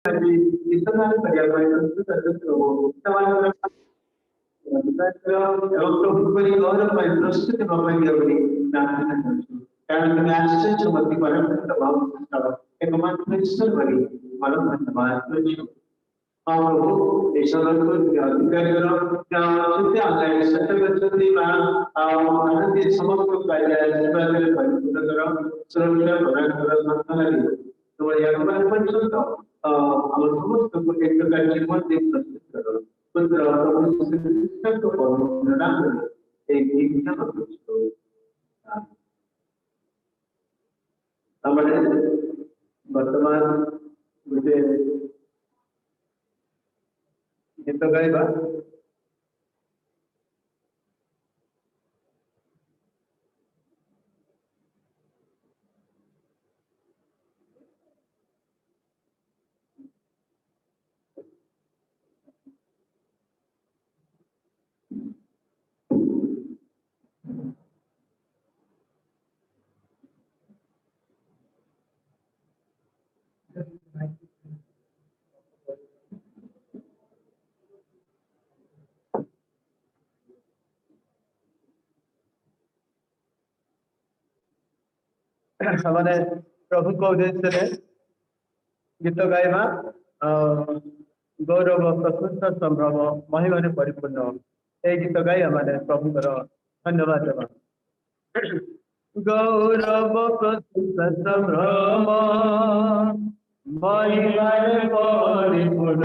Jadi itu kan perjalanan itu tertentu. Teman-teman, kalau beri orang main terus itu bapak dia beri nanti. Karena kena akses cuma di mana kita bawa kalau ekonomi itu beri malam teman itu. Kalau Islam itu kalau sudah ada sesuatu di mana nanti semua itu kayak sebagai kita kalau selalu orang lagi. तो यार मैं पढ़ सकता हूँ और समस्त को एक प्रकार की मत देख सकते हो तो सिस्टम को फॉलो करना एक क्या मतलब तो हमारे वर्तमान मुझे ये तो गई बात हमारे प्रभु को उद्देश्य से गीत गाइबा गौरव प्रकृत संभ्रम महिमा परिपूर्ण ये गीत गाई हमारे प्रभु धन्यवाद देवा गौरव प्रकृत संभ्रम महिमा परिपूर्ण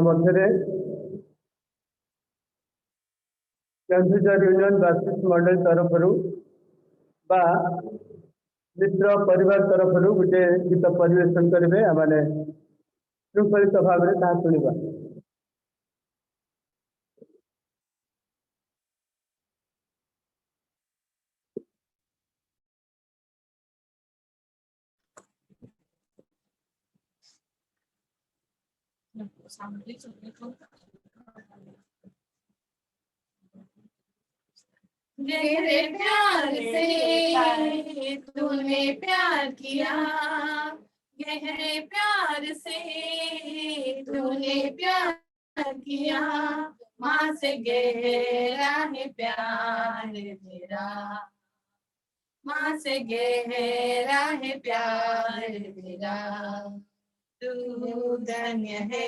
ମଧ୍ୟରେ କେନ୍ଦୁଝର ୟୁନିୟନ ବାସିଷ୍ଟ ମଣ୍ଡଳୀ ତରଫରୁ ବା ମିତ୍ର ପରିବାର ତରଫରୁ ଗୋଟେ ଗୀତ ପରିବେଷଣ କରିବେ। ଆମେ ଶୃଙ୍ଖଳିତ ଭାବରେ ତାହା ଶୁଣିବା। गहरे प्यार से तूने प्यार किया, गहरे प्यार से तूने प्यार किया, माँ से गहरा है प्यार तेरा, माँ से गहरा है प्यार तेरा। तू धन्य है,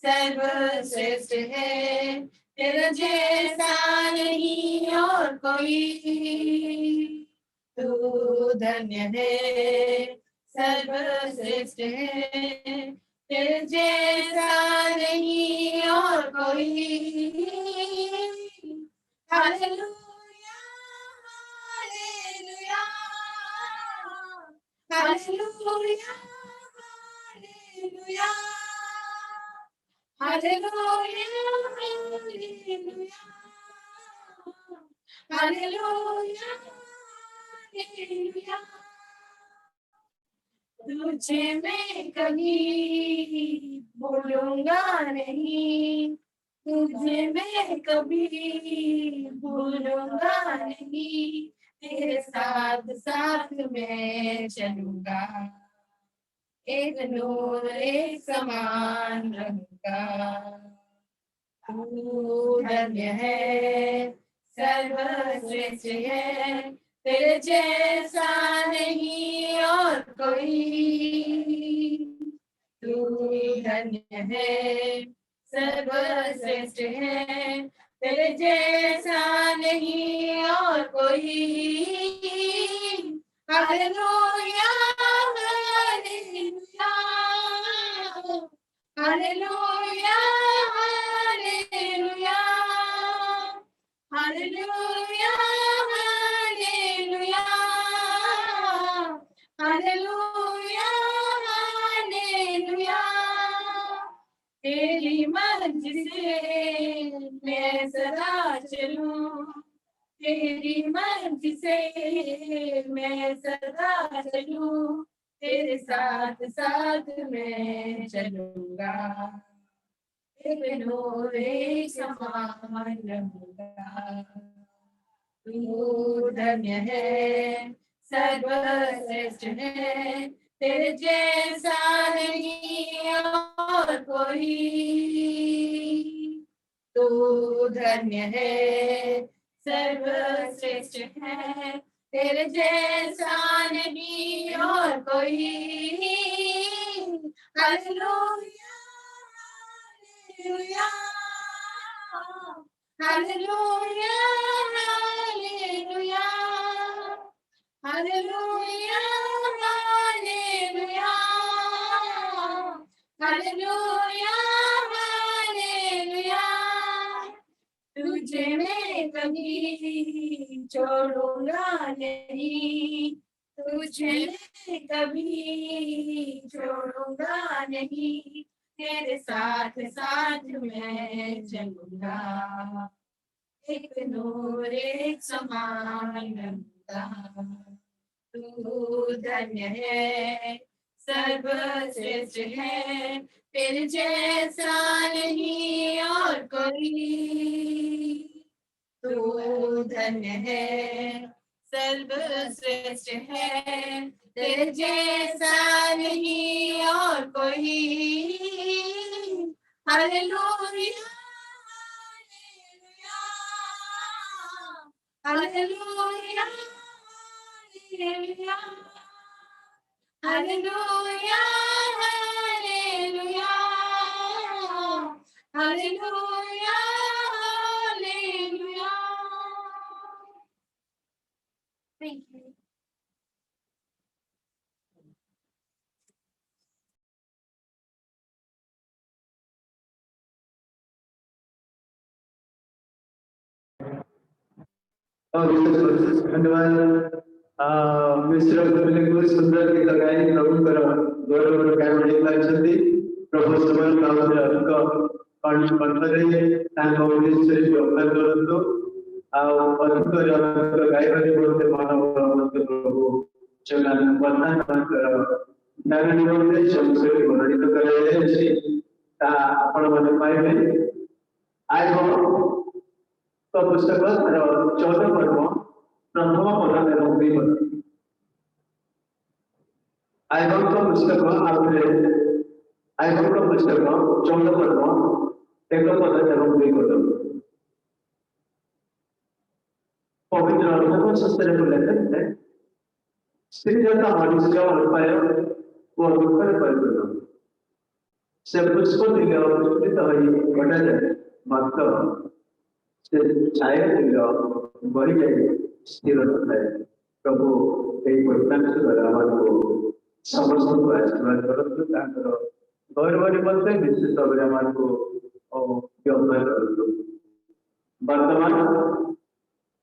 सर्वश्रेष्ठ है, तेरा जैसा नहीं और कोई। तू धन्य है, सर्वश्रेष्ठ है, तेरे जैसा नहीं और कोई। Hallelujah hallelujah hallelujah hallelujah hallelujah hallelujah hallelujah. तुझे मैं कभी भूलूंगा नहीं, तुझे मैं कभी भूलूंगा नहीं, तेरे साथ साथ मैं चलूंगा, एक नूर एक समान रहूंगा। तू धन्य है, सर्वश्रेष्ठ है, तेरे जैसा नहीं और कोई। तू धन्य है, सर्वश्रेष्ठ है, तेरे जैसा नहीं और कोई। Hallelujah hallelujah hallelujah hallelujah hallelujah hallelujah hallelujah hallelujah. तेरी मर्जी से मैं सदा चलूं, तेरी मर्जी से मैं सदा चलूं, तेरे साथ साथ मैं चलूंगा, एक नूर एक समान रहूंगा। तू धन्य है, सर्वश्रेष्ठ है, तेरे जैसा नहीं और कोई। तू धन्य है, सर्वश्रेष्ठ है, तेरे जैसा नहीं और कोई। Hallelujah hallelujah hallelujah hallelujah hallelujah hallelujah hallelujah hallelujah. तुझे मैं कभी छोड़ूंगा नहीं, तुझे मैं कभी छोड़ूंगा नहीं, तेरे साथ साथ मैं चलूंगा, एक नूर एक समान रहूंगा। तू धन्य है, सर्वश्रेष्ठ है, तेरे जैसा नहीं और कोई। तू धन्य है, सर्वश्रेष्ठ है, तेरे जैसा नहीं और कोई। Hallelujah, hallelujah, hallelujah, hallelujah, hallelujah, hallelujah, hallelujah. Thank you. और धन्यवाद मिश्र को सुंदर गीत गाई प्रभुଙ୍କର गौरव गायन पाइछन्ति। प्रभु समान काउंटर कंठरे तांको उद्देश्य व्यक्त करतो आ अधिक गायन बोलते मानव मत प्रभु चलन वर्णन कर ज्ञान निवडे संशय वर्णित करायछि ता आपण माने पाइबे। आइ तो पुस्तक 14 पर्व प्रथम पद एवं 2 पद आइबक पुस्तक आपले आइबक पुस्तक 14 पर्व 1 पद एवं 2 पद पवित्र धर्मशास्त्र में लिखित है स्त्री जता मनुष्य उपाय वो दुखर परिपूर्ण से पुष्प दिल पुष्पित होई बटा जाए मात्र से छाया दिल बढ़ी जाए स्थिर होता है। प्रभु एक वैज्ञानिक द्वारा को समस्त को आशीर्वाद करते तांकर गौरव निमंत्रण विशेष भाव को व्यवहार करते। वर्तमान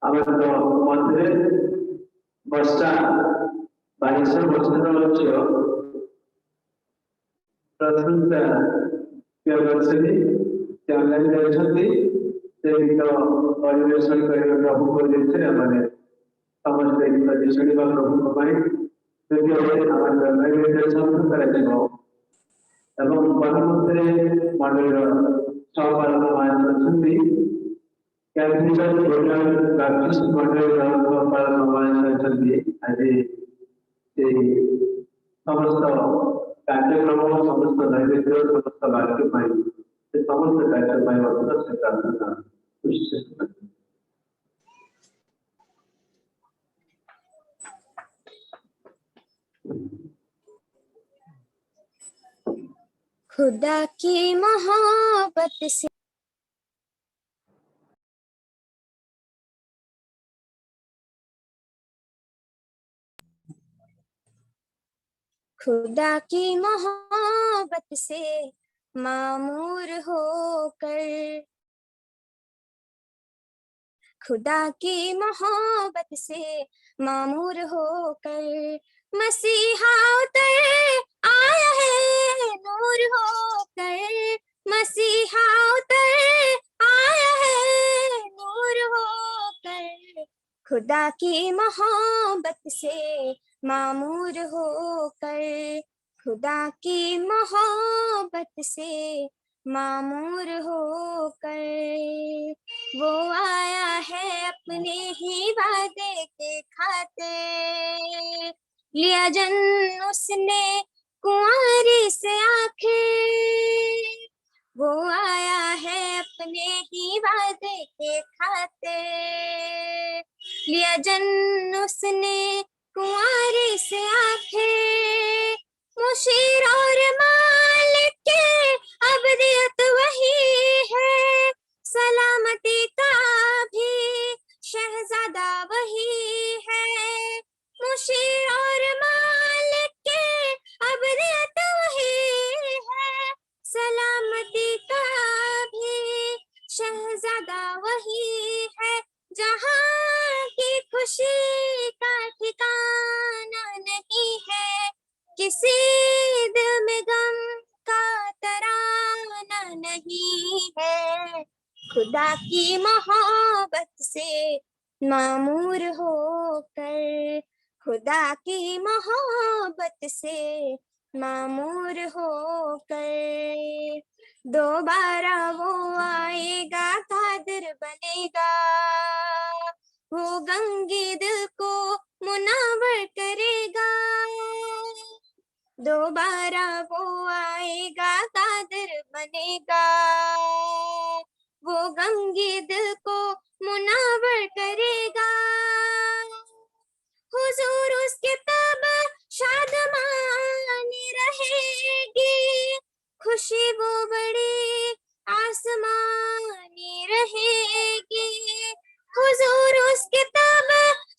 आमर मध्य वर्षा 22 वर्षर झील प्रशंसा प्रियदर्शनी ऑनलाइन जाइछन्ति से गीत परिवेशन कर प्रभु को देखते मैंने समस्त गीत शुणा प्रभु एवं परमते मंडल सहपालक मानी बैप्टिस्ट मंडल सहपालक आज समस्त कार्यक्रम समस्त नैवेद्य समस्त वाक्य समस्त कार्यक्रम खुदा की मोहब्बत से खुदा की मोहब्बत से मामूर होकर खुदा की मोहब्बत से मामूर होकर मसीहा उतर आया है नूर होकर मसीहा उतर आया है नूर होकर खुदा की मोहब्बत से मामूर होकर खुदा की मोहब्बत से मामूर होकर वो आया है अपने ही वादे के खाते लिया जन्म उसने कुंवारी से आखिर वो आया है अपने ही वादे के खाते लिया जन्म उसने कुंवारी से आखिर मुशीर और मालिक के अबदियत वही है सलामती का भी शहजादा वही है मुशीर और मालिक के अबदियत वही है सलामती का भी शहजादा वही है जहाँ की खुशी का ठिकाना नहीं है किसी दिल में गम का तराना नहीं है खुदा की मोहब्बत से मामूर होकर खुदा की मोहब्बत से मामूर होकर। दोबारा वो आएगा कादिर बनेगा, वो गंगे दिल को मुनावर करेगा। दोबारा वो आएगा कादिर बनेगा, वो गंगे दिल को मुनावर करेगा। हुजूर उसके तब शादमानी रहेगी, खुशी वो बड़ी आसमानी रहेगी। हुजूर उसके तब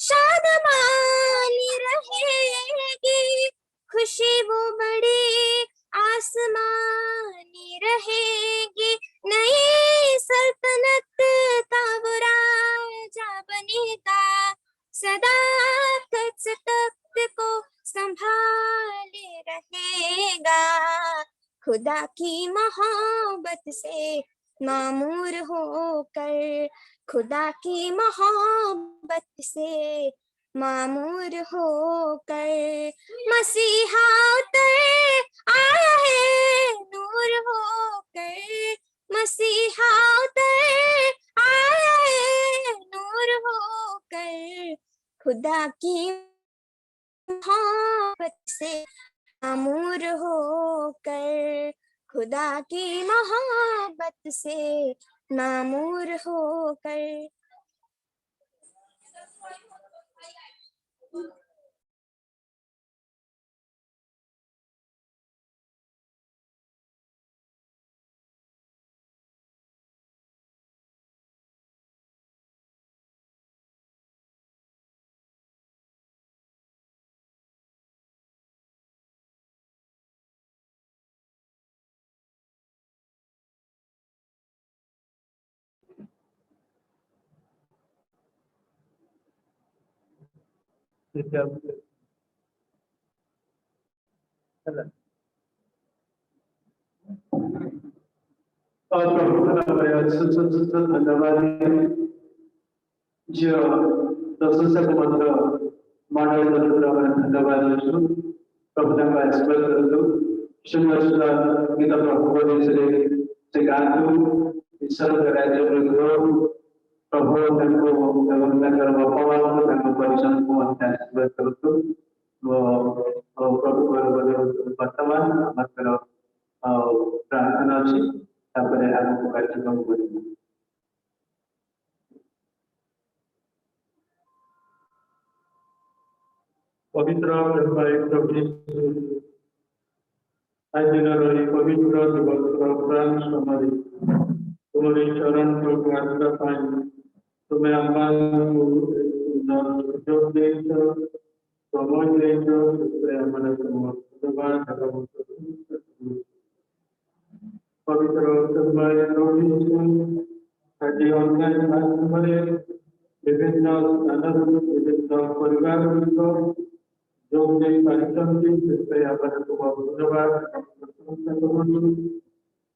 शादमानी रहेगी, खुशी वो बड़ी आसमानी रहेगी। नई सल्तनत का वो राजा बनेगा, सदाकत से तख्त को संभाले रहेगा। खुदा की मोहब्बत से मामूर होकर, खुदा की मोहब्बत से मामूर होकर। मसीहा उतर आया है नूर होकर, मसीहा उतर आया है नूर होकर। खुदा की मोहब्बत से मामूर होकर, खुदा की मोहब्बत से मामूर होकर। और धन्यवाद जो प्रशंसक मंत्र मंडल धन्यवाद प्रभु सुंदर सुंदर गीत प्रभु से गातु ईश्वर के राज्य में प्रभु परिश्रम को आशीर्वाद करूँ। प्रभु वर्तमान प्रार्थना अच्छी आगे कार्यक्रम करेंगे। पवित्र आज दिन रही पवित्र दिवस प्राण समय तुम्हारी चरण को प्रार्थना पाई तुम्हें पवित्र आज ऑनलाइन विभिन्न विभिन्न परिवार जो धन्यवाद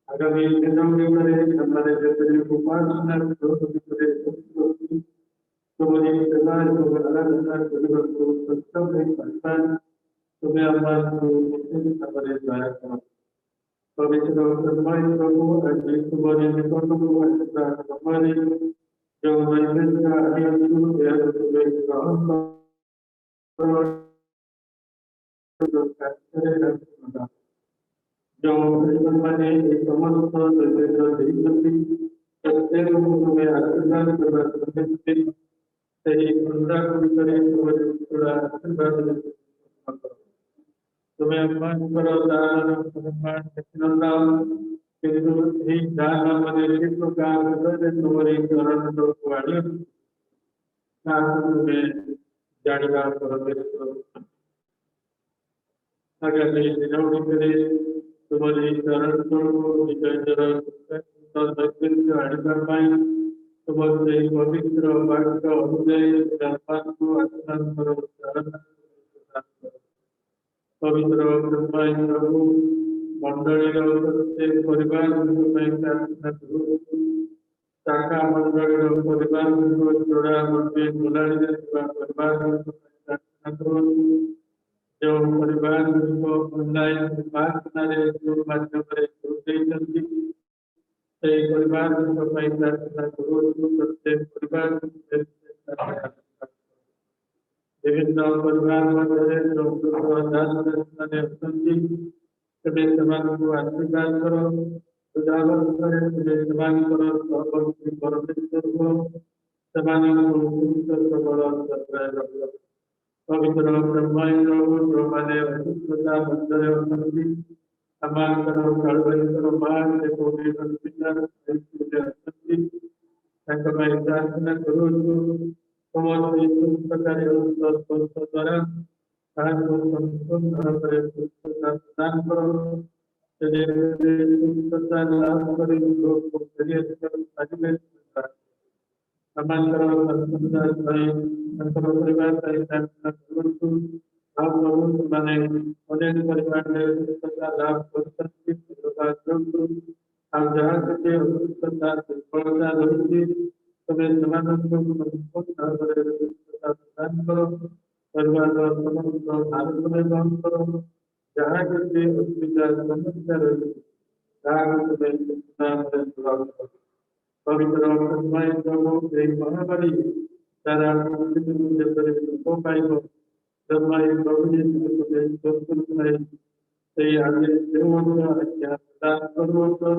आगामी दिनों में हमारे उपासना तुम्हारी सेवा तुम्हें हमारे द्वारा पवित्र प्रभु तुम्हारे हमारे जो जो मैंने समस्त प्रत्येक में आशीर्वाद तुम्हें जानिबा आगामी दिनों तुम्हारी चरण को तुम्हारे पवित्र वाक्य अनुदय को आचरण करो। पवित्र प्रभु मंडली प्रत्येक परिवार शाखा मंडली परिवार जोड़ा परिवार जो परिवार को ऑनलाइन प्रार्थनारे जो माध्यमरे जोड़ते परिवार प्रार्थना करो प्रत्येक परिवार विभिन्न परिवार मध्य जो को आशीर्वाद करो उजागर करे परमेश्वर को पवित्र ब्रह्मांड जो माने अस्तित्वता मंदिर अवधि समांतर कलवरितर मान से कोटि संस्कृत संस्कृत अवधि संकल्प प्रार्थना करो समस्त इस प्रकार उस द्वारा आज को संपूर्ण करे प्रदान करो सुंदरता लाभ करे लोग को शरीर आजीवन समांतर संस्कृत संकल्प परिवार प्रार्थना करो आप लोगों माने अनेक परिवार में सुंदरता लाभ कर सकते आप जहाँ से सुंदरता सफलता लगी तुम्हें समानंद को संपूर्ण प्रदान करो परिवार और समस्त भारत में काम करो जहाँ से असुविधा समस्या रही जहाँ तुम्हें नाम से सुधार करो पवित्र और प्रभु एक महामारी सारा को पाएगा जब मैं प्रभु जी को दोस्तों में से आगे देवों क्या दान करो तो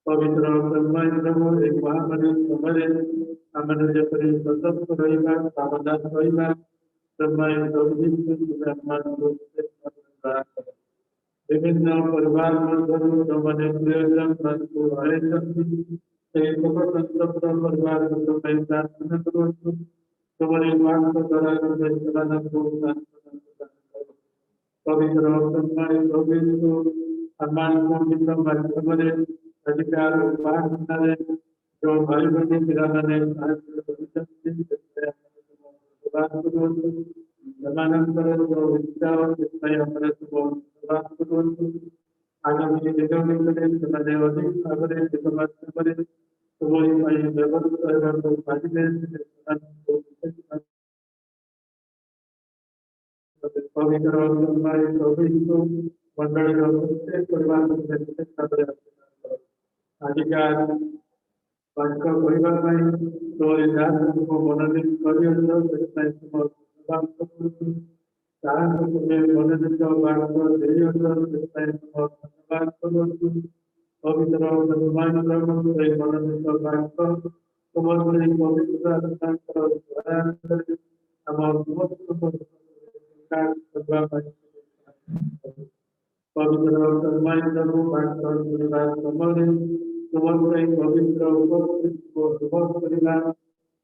पवित्र और प्रभु एक महामारी हमारे हमारे जपरी सतत रहेगा सावधान रहेगा जब मैं प्रभु जी को हमारे दोस्त विभिन्न परिवार में जो मैंने प्रयोजन को आए परिवार को प्रार्थना करो तुम्हारी बात को द्वारा पवित्र को सम्मान को तुम्हारे अधिकार उपासना जो भाई बहन पिराने समानांतर जो विचार हमारे आगामी दिनों में समाज अधिक आगे समाज हमारे तुम्हारी व्यवस्था को पवित्र और मंडल परिवार अधिकार परिवार में तुम्हारी जात को मनोनीत कर मनोनीत पवित्र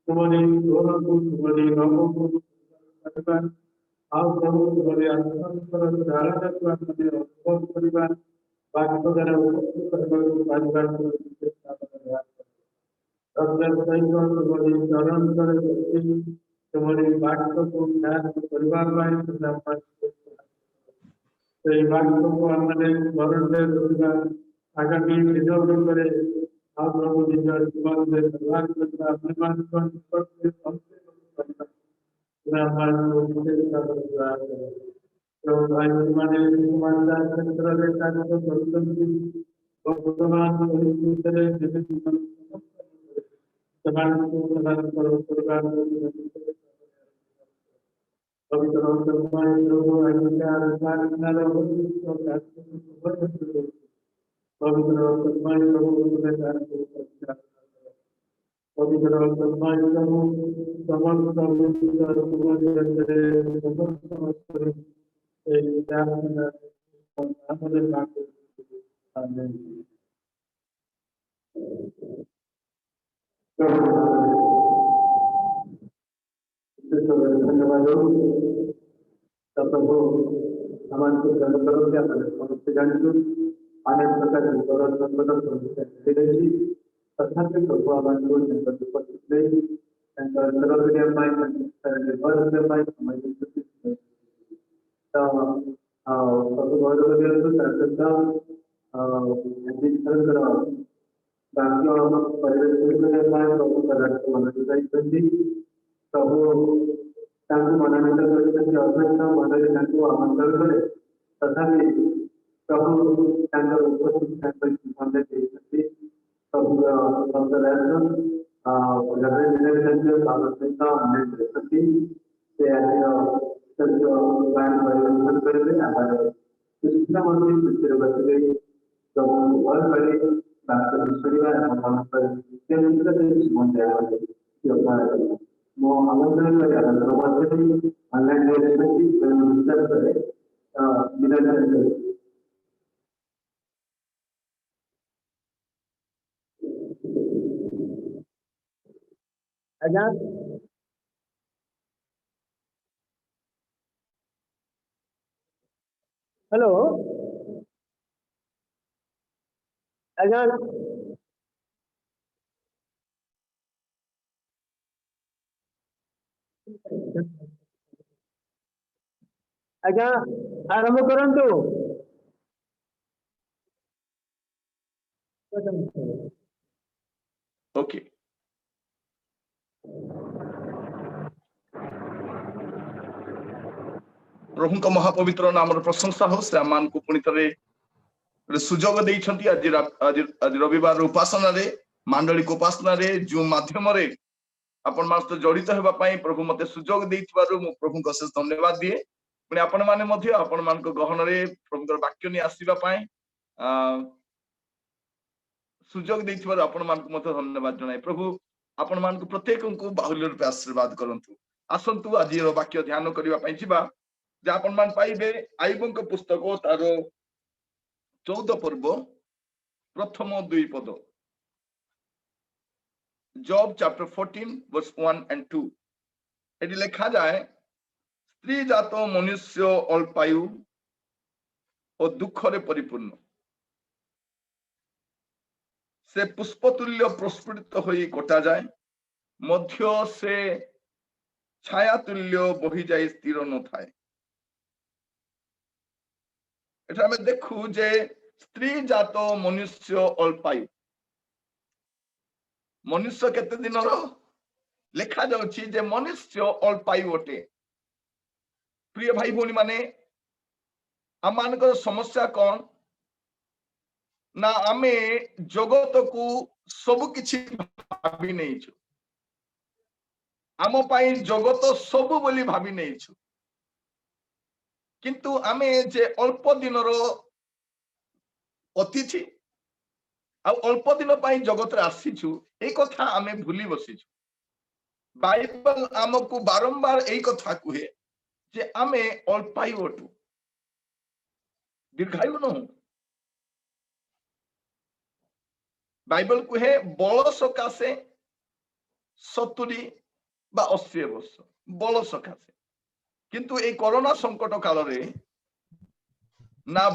तुम्हारी दोनों को तुम्हारी लोगों को आप प्रभु तुम्हारे अंतर धारणा को परिवार बातों द्वारा परिवार को तुम्हारी चरण कर तुम्हारी बातों को परिवार बातों को हमारे स्मरण आगामी दिनों करे आप प्रभु जी का जीवन से भगवान का अपमान पर तो भाई माने मानता चंद्र रेखा को संतुलित भगवान को दूसरे जीवन समान को प्रदान करो परिवार को पवित्र और सम्मान लोगों अधिकार प्रार्थना और पवित्र और सम्मान लोगों को दान करो पवित्र और सम्मान लोगों समस्त पवित्र एक प्रार्थना हमारे बात आमेन धन्यवाद प्रभु हमारे करो क्या करें जानते अनेक प्रकार तथापि प्रभु हमारे प्रभु ତାଙ୍କୁ ମନୋନୀତ କରିଛନ୍ତି ଅଧ୍ୟକ୍ଷ ମଣ୍ଡଳୀ ତାଙ୍କୁ ଆମନ୍ତ୍ରଣ କରେ ତଥାପି ପ୍ରଭୁ ତାଙ୍କର ଉପସ୍ଥିତି ତାଙ୍କ ଜୀବନରେ ଦେଇଛନ୍ତି ପ୍ରଭୁର ଅଛନ୍ତି ସେ ଆଜିର ବାଣୀ ପରିବେଷଣ କରିବେ ଆମର କୃଷ୍ଣ ମନ୍ଦିର ସୂଚୀରେ ବସିବେ ପ୍ରଭୁ ଭଲ କରି ବାକ୍ୟ ଶୁଣିବା ଏବଂ ଜୀବନ ଦେବା ମୁଁ ଆମନ୍ତ୍ରଣ କରି ଆପଣଙ୍କ ମଧ୍ୟରେ ଅନଲାଇନ ବିଚାର କରେ ନିରଞ୍ଜନ ଆଜ୍ଞା हेलो आज्ञा आज्ञा आरंभ करंतु ओके प्रभु का महापवित्र नाम प्रशंसा हो से आम को पुणी थे सुजोग देइछंती आज रविवार उपासना रे मांडलिक उपासना रे जो माध्यम रे आपण मान सहित जड़ित हेबा पई प्रभु मते सुजोग देइथिबारु मु प्रभु को अशेष धन्यवाद दिए पुणी आपण माने मध्य आपण मान को गहन रे प्रभुर वाक्य नि आसीबा पई सुजोग देइथिबारु आपण मान को मते धन्यवाद जणाई प्रभु आपण मान को प्रत्येक को बाहुल्य रूपे आशीर्वाद करंतु आसंतु आज रो वाक्य ध्यान करबा पई जिबा जे आपण मान पाइबे आईबों को पुस्तक तार 14 पर्व प्रथम 2 पद जॉब चैप्टर 14 वर्स 1 and 2 एटी लिखा जाए स्त्री जात मनुष्य अल्पायु और दुख रे परिपूर्ण से पुष्पतुल्य प्रस्फुटित होई कटा जाए मध्य से छाया तुल्य बही जाए स्थिर न थाए एटा हमें देखू जे स्त्री जात मनुष्य अल्पायु मनुष्य केते दिन लिखा जाउछि जे मनुष्य अल्पायु अटे प्रिय भाई भौणी माने आमानकर समस्या कौन ना आमे जगत को सब किछि भाबी नैछु आम पाई जगत सब बोली भाबी नैछु किंतु आमे जे अल्प दिन रो अतिथि आ अल्प दिन पाई जगत रे आसीछु ए कथा आमे भूली बसिछु बाइबल आमको बारंबार ए कथा कुहे जे आमे अल्पायु अटु दीर्घायु न बाइबल कुहे बल सकाशे 70 बा 80 वर्ष बल सकाशे किंतु ए कोरोना संकट काल रे ना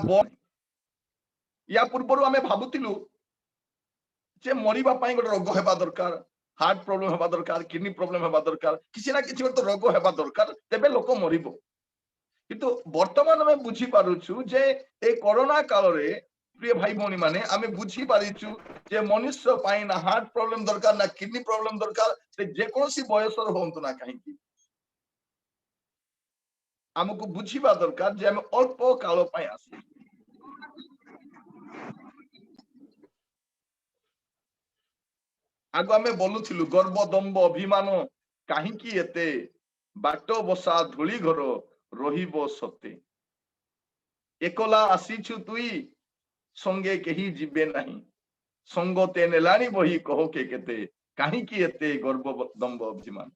या पूर्व आमे भाबुतिलु जे मरिबा पाई गोटे रोग हेबा दरकार हार्ट प्रॉब्लम हेबा दरकार किडनी प्रॉब्लम हेबा दरकार किसी ना किसी गोटे रोग हेबा दरकार तेबे लोक मरिबो किंतु वर्तमान में बुझी पारुछु जे ए कोरोना काल रे प्रिय भाई भौणी माने आमे बुझी पारिछु जे मनुष्य पाई ना हार्ट प्रॉब्लम दरकार ना किडनी प्रॉब्लम दरकार से जे कोनोसी बयसर होंतु ना काहे की हमको बुझीबा दरकार जे हम अल्प काल पाई आसी आगो आमे बोलुथिलु गर्व दंभ अभिमान काहींकी एते बाट बसा धूली घर रहिबो सते एकला आसीछु तुई संगे केही जिबे नाही संगते नेलानी बही कहो के केते काहींकी एते गर्व दंभ अभिमान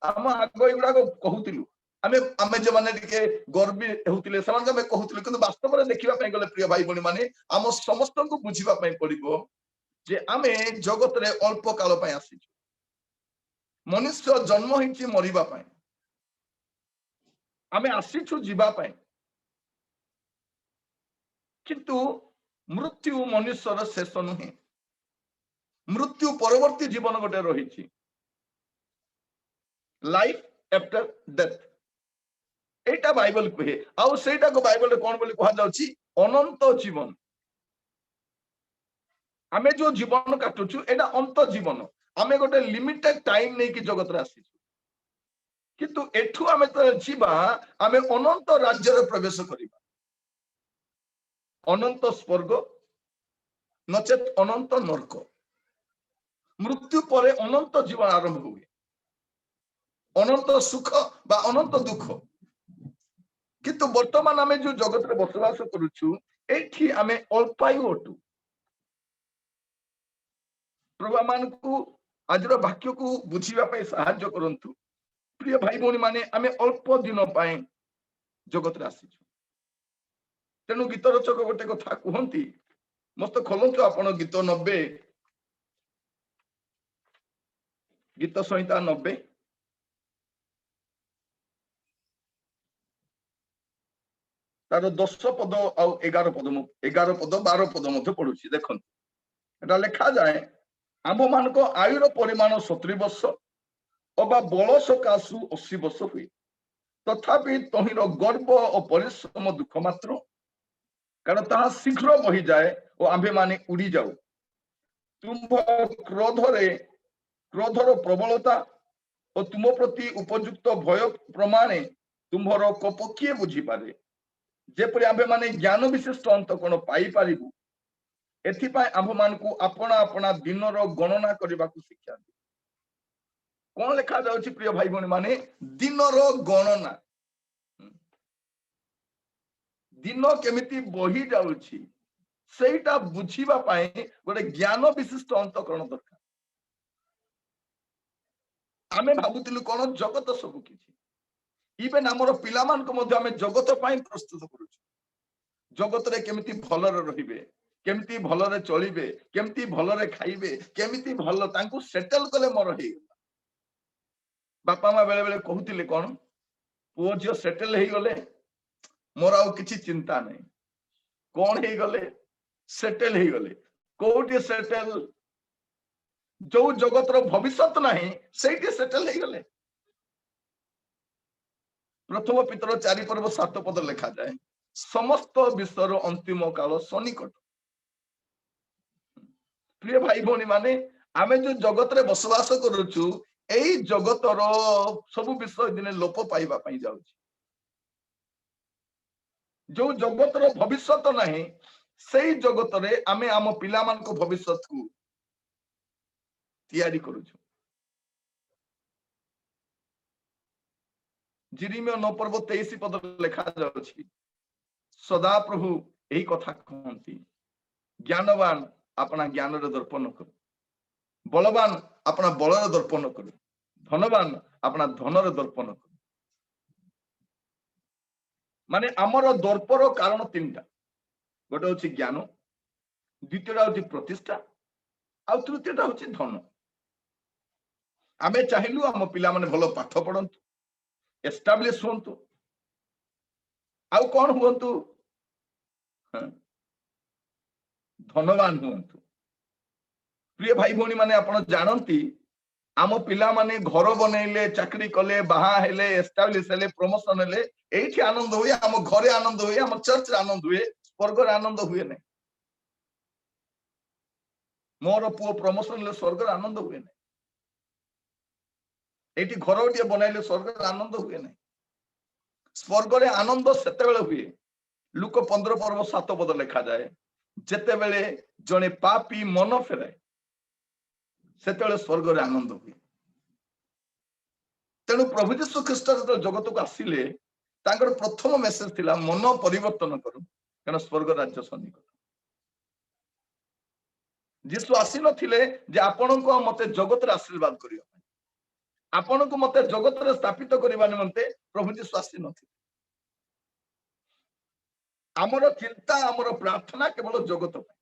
आम आगो एगुडा को कहूतिलु आमे आमे जे माने के गर्वी हेउतिले समान आमे कहूतिलु किंतु वास्तव में देखिबा पई गले प्रिय भाई बणी माने आम समस्त को बुझीबा पई पड़िबो जे आमे जगत रे अल्प काल पई आसीछु मनुष्य जन्म हिची मरिबा पई आमे आसीछु जीवा पई किंतु मृत्यु मनुष्यर शेष नुहे मृत्यु परवर्ती जीवन गोटे रही लाइफ आफ्टर डेथ एटा बाइबल कहे आउ सेटा को बाइबल कौन बोली कहा जाउची अनंत जीवन आमे जो जीवन काटुछु एटा अंत जीवन आमे गोटे लिमिटेड टाइम नै कि जगत रे आसी किंतु एठू आमे तो जीवा आमे अनंत राज्य रे प्रवेश करिबा अनंत स्वर्ग नचेत अनंत नरक मृत्यु परे अनंत जीवन आरंभ हुए अनंत सुख बा अनंत दुख किंतु वर्तमान आमे जो जगत रे बसवास करूछु एठी आमे अल्पायु अटू प्रभु मान को आजर वाक्य को बुझीबा पई सहाय्य करंतु प्रिय भाई भौणी माने आमे अल्प दिन पाए जगत रे आसीछु तेनु गीत रचक गोटे कथा कहंती मस्त खोलंतु आपण गीत 90 गीत संहिता 90 तार 10 पद आ 11 पद 12 पद मध्य पड़ुछि देखन एटा लिखा जाए आंभ मान को आयुर परिमाण 70 वर्ष अबा बल सकाशु 80 वर्ष हुए तथापि तहिर गर्व और परिश्रम दुख मात्र कारण ताहा शीघ्र बही जाए और आंभे माने उड़ी जाऊ तुम क्रोधर प्रबलता और तुम प्रति उपयुक्त भय प्रमाणे तुम्हर कोप किए बुझी पारे जेपरि आंभे माने ज्ञान विशिष्ट अंत कोन पाई पारिबु एथिपाई आंभ मान को अपना अपना दिनर गणना करने को शिक्षा दे कौन लिखा जाउछि प्रिय भाई भौणी माने दिनर गणना दिन केमिति बही जाउछि सेटा बुझीबा पाए गोटे ज्ञान विशिष्ट अंतकरण दरकार आमे भाबुतिलु कोन जगत सब किछि इवेन हमर पिला मान को मध्ये आमे जगत पाई प्रस्तुत करूछु जगत रे केमिति भलरे रहिबे केमिति भलरे चलिबे केमिति भलरे खाइबे केमिति भल तांकु सेटल कले मोर हे बापा मा बेले बेले कहूतिले कोन पुओ जियो सेटल हे गले मोर आउ किछि चिंता नै कोन हे गले सेटल हे गले कोठी सेटल जो जगत रो भविष्यत नाही सेठी सेटल हे गले प्रथम पितर 4 पर्व 7 पद लिखा जाए समस्त विश्वर अंतिम काल सनिकट प्रिय भाई भौणी माने आमे जो जगत रे बसवास करूछु एई जगत रो सब विषय दिने लोप पाइबा पई जाउछि जो जगत रो भविष्यत नाही सेई जगत रे आमे आम पिला मान को भविष्यत को तैयारी करूछु जिरिमिया 9 पर्व 23 पद लिखा जाउछि सदा प्रभु एही कथा कहंती ज्ञानवान अपना ज्ञान रे दर्पण करू बलवान अपना बल रे दर्पण करू धनवान अपना धन रे दर्पण करू माने हमर दर्पर कारण तीनटा गोटे होछि ज्ञान द्वितीयटा होछि प्रतिष्ठा आ तृतीयटा होछि धन आमे चाहिलु हम पिला माने भलो पाठ पढंतु एस्टाब्लिश होंतु आउ कौन हुंतु धनवान हुंतु प्रिय भाई भौणी माने आपण जानंती आम पिला माने घर बनैले चाकरी कले बाहा हेले एस्टाब्लिश हेले प्रमोशन हेले एठी आनंद हुए आम घरे आनंद हुए आम चर्च रे आनंद हुए स्वर्ग रे आनंद हुए नै मोर पुओ प्रमोशन ले स्वर्ग रे आनंद हुए नै एठी घर ओटिए बनाइले स्वर्ग रे आनंद हुए नै स्वर्ग रे आनंद सेते बेले हुए लुक 15 पर्व 7 पद लिखा जाए जेते बेले जने पापी मन फेराए सेते बेले स्वर्ग रे आनंद हुए तेनु प्रभु यीशु ख्रीष्ट जगत को आसिले तांकर प्रथम मेसेज थिला मन परिवर्तन करू कारण स्वर्ग राज्य सन्निकट यीशु आसी नथिले जे आपन को मते जगत रे आशीर्वाद करियो आपन को मते जगत रे स्थापित करबा निमंते प्रभु यीशु आसी नथिले हमर चिंता हमर प्रार्थना केवल जगत पई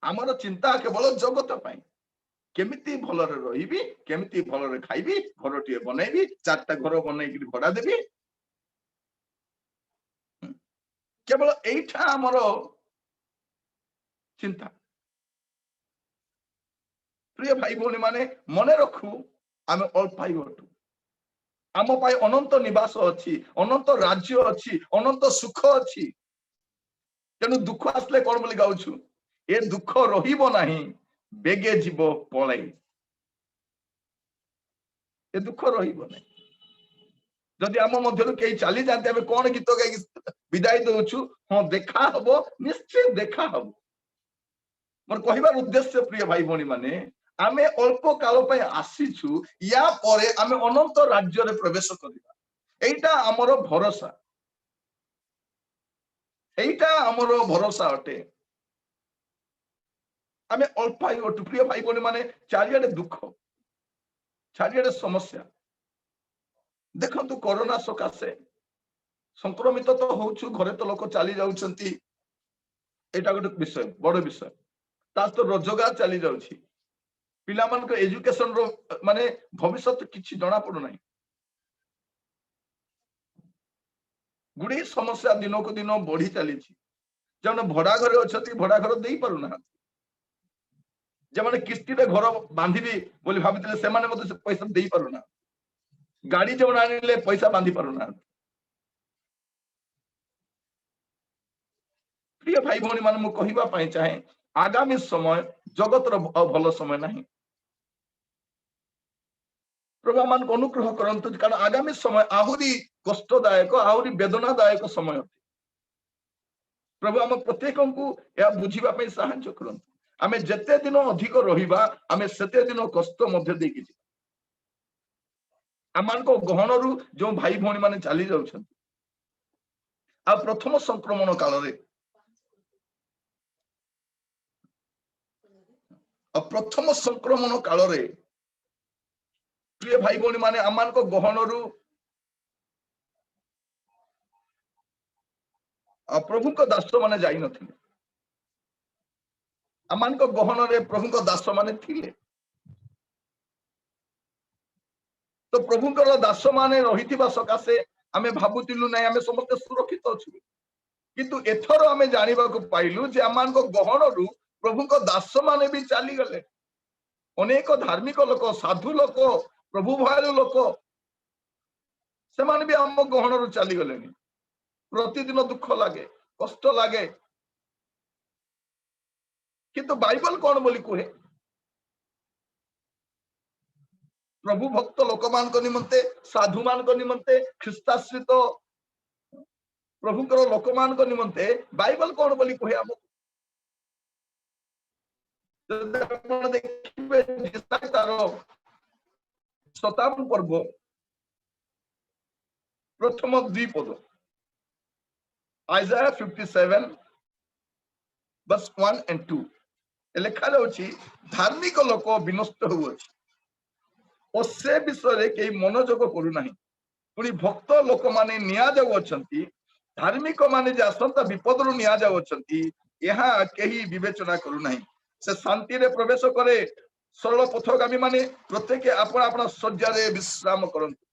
हमर चिंता केवल जगत पई केमिति भलरे रहिबी केमिति भलरे खाइबी घरटिए बनैबी चारटा घर बनैकि भड़ा देबी केवल एइठा हमर चिंता प्रिय भाई भौणी माने मने रखू आमे अल्पायु अटू आम पाई अनंत निवास अच्छी अनंत राज्य अच्छी अनंत सुख अच्छी तेणु दुख आसले कौन बोली गाउछु ए दुख रहिबो नाही बेगे जीव पळै ए दुख रही जदि आम मध्य कई चली जाते आम कौन गीत गाई विदाई दौचु हाँ देखा हम निश्चय देखा हम मोर कहबार उद्देश्य प्रिय भाई भौणी माने आमे अल्प काल आसीचु या परे आमे अनंत राज्य रे प्रवेश करिबा एटा हमर भरोसा एटा हमर भरोसा अटे आमे अल्प आयु प्रिय भाई भौणी माने चारियाडे दुख चारियाडे समस्या देखंतु कोरोना सकाशे संक्रमित तो होउछु घरे तो लोक चली जाउछंती एटा गोटे विषय बड़ विषय तास तो रोजगार चली जाउछि पिला मान को एजुकेशन रो माने भविष्य किछि जणा पडु नाही गुडी समस्या दिनो को दिन बढ़ी चली जने भड़ा घरे अछती भड़ा घर देई पारु ना जमाने किस्ती रे घर बांधिबी बोली भाबितले से माने मते पैसा देई पारु ना गाड़ी जो आनिले पैसा बांधी पारु ना प्रिय भाई भौणी मान मु कहिबा पई चाहे आगामी समय जगत रो भलो समय नहीं प्रभु मान को अनुग्रह करंतु कारण आगामी समय आहुरी कष्टदायक आहुरी वेदनादायक समय प्रभु आम प्रत्येक को या बुझीबा पई सहायता करंतु आमे जते दिन अधिक रहिबा आमे सेते दिन कष्ट मध्य देकी आमान को गहन रु जो भाई भौणी माने चली जाउछन आ प्रथम संक्रमण काल रे प्रथम संक्रमण काल रे प्रिय भाई भौणी माने आमान को गहन रु प्रभु को दास माने जाई नथिले आमान को गहन रे प्रभु को दास माने थिले तो प्रभुंकर दास माने रहिथिबा सकाशे आमे भाबुतिलु नै आमे समस्त सुरक्षित अछु किंतु एथरो आमे जानिबा को पाइलु जे आमान को गहन रु प्रभुंकर दास माने भी चली गले अनेक धार्मिक लोक साधु लोक प्रभु भयालु लोक से माने भी आम गहन रु चली गलेनी प्रतिदिन दुख लागे कष्ट लागे किंतु बाइबल कौन बोली कहे प्रभु भक्त लोक मान को निमंते साधु मान को निमंते ख्रिस्ताश्रित प्रभुकर लोक मान को निमंते बाइबल कौन बोली कहे हम देखिबे तार 57 पर्व प्रथम द्विपद आइजाया 57 verse 1 and 2 लिखा जाउछि धार्मिक लोक विनष्ट होउछि और से विषय के मनोजोग करू नाही पुनी भक्त लोक माने निया जाउ अछंती धार्मिक माने जे असंता विपद रु निया जाउ अछंती यहा केही विवेचना करू नाही से शांति रे प्रवेश करे सरल पथगामी माने प्रत्येक आपण आपण सज्जा रे विश्राम करंतु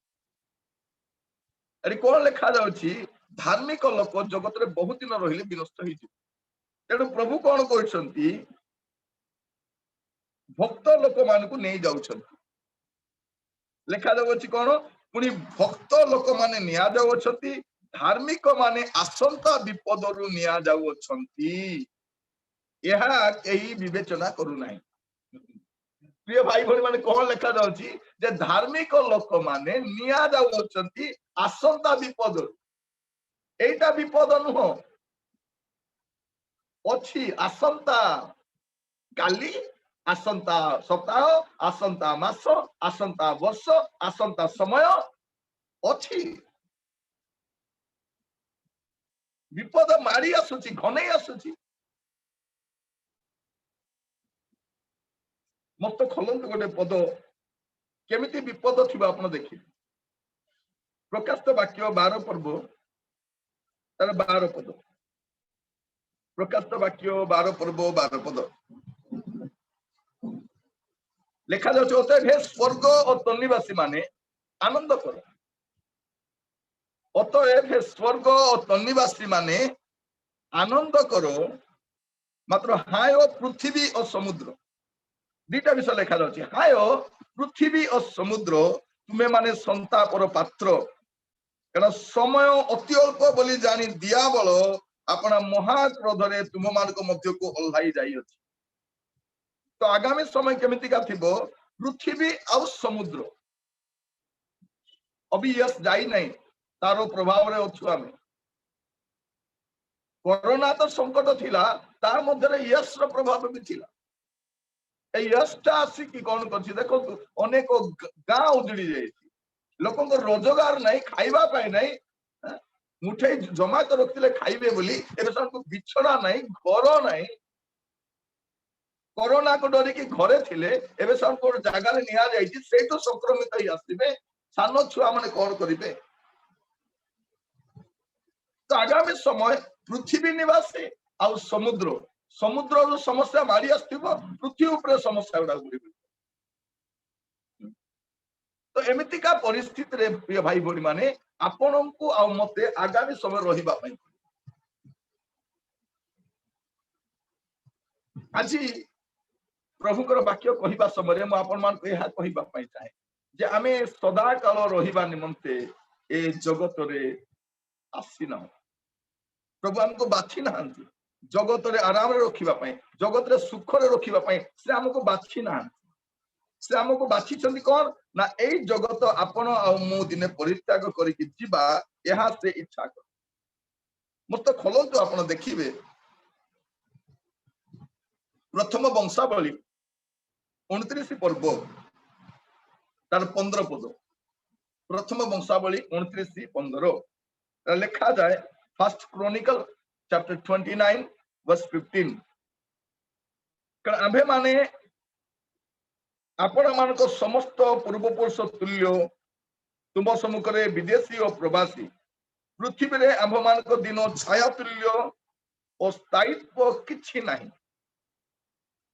अरे कोन लिखा जाउछि धार्मिक लोक जगत रे बहुत दिन रहिले विनष्ट होई जे तेणु प्रभु कौन कहते भक्त लोक मान को नहीं जाउछंती लिखा जाउछि कौन पुनी भक्त लोक माने निया जाउछंती धार्मिक माने आसंता विपद रु निया जाउछंती यहा केही विवेचना करू नाही प्रिय भाई भणी माने कौन लिखा जाउछि जे धार्मिक लोक माने निया जाउछंती आसंता विपद एटा विपद नुह अच्छी आसंता काली आसंता सप्ताह आसंता मास आसंता वर्ष आसंता समय अच्छी विपद मारी आसुची घने आसुची मत खोलंतु गोटे पद केमिति विपद थिबा आपण देखि प्रकाशित वाक्य 12 पर्व तार 12 पद प्रकाशित वाक्य 12 पर्व 12 पद लिखा जाउछि हे स्वर्ग और तन्निवासी माने आनंद करो अतएव हे स्वर्ग और तन्निवासी माने आनंद करो मात्र हाय पृथ्वी और समुद्र दीटा विषय लिखा जाउछि हाय पृथ्वी और समुद्र तुमे माने संतापर पात्र कारण समय अति अल्प बोली जानी दियाबल अपना महाक्रोध रे तुम मान को मध्य को ओल्हाई जाई अछि तो आगामी समय केमिति का थिबो पृथ्वी और समुद्र अभी यश जाई नहीं तारो प्रभाव रे अछु आमे कोरोना तो संकट थिला ता मध्य यश रो प्रभाव भी थिला ए यश टा आसी कि कोन करछि देखो अनेक गां उजड़ी जाई लोकों को रोजगार नहीं खाइबा पाए नहीं मुठे जमा तो रखिले खाइबे बोली एबे सबको बिछड़ा नहीं घर नहीं कोरोना को डरी कि घरे थिले एबे सबको जागा रे निया जाईछि सेही तो संक्रमित ही आसीबे सानो छुआ माने कोन करिबे तो आगामी समय पृथ्वी निवासी आ समुद्र समुद्र समस्या मारी आस्थिबो पृथ्वी ऊपर समस्या गुडा गुडी तो एमितिका परिस्थिति रे प्रिय भाई भौणी माने आपनकु आ मते आगामी समय रहिबा पई आजी प्रभुकर वाक्य कहिबा समय मु आपन मान को एहा कहिबा पई चाहे जे आमे सदा काल रहिबा निमंते ए जगत रे आसीना प्रभु हमको बाछि नाहंती जगत रे आराम रे रखिबा पई जगत रे सुख रे रखिबा पई से हमको बाछि नाहंती से हमको बाछि छंदी कोन ना एई जगत आपण आ मु दिने परित्याग करिकि जिबा एहा से इच्छा कर मस्त खोलंतु आपण देखिबे प्रथम वंशावली 29 पर्व तार 15 पद प्रथम वंशावली 29:15 लिखा जाए फर्स्ट क्रॉनिकल चैप्टर 29 वर्स 15 कारण आम्भे माने आपण मान समस्त पूर्वपुरुष तुल्य तुम सम्मुख में विदेशी और प्रवासी पृथ्वी रे आम्भ मान दिन छाया तुल्य और स्थायित्व किछि नहीं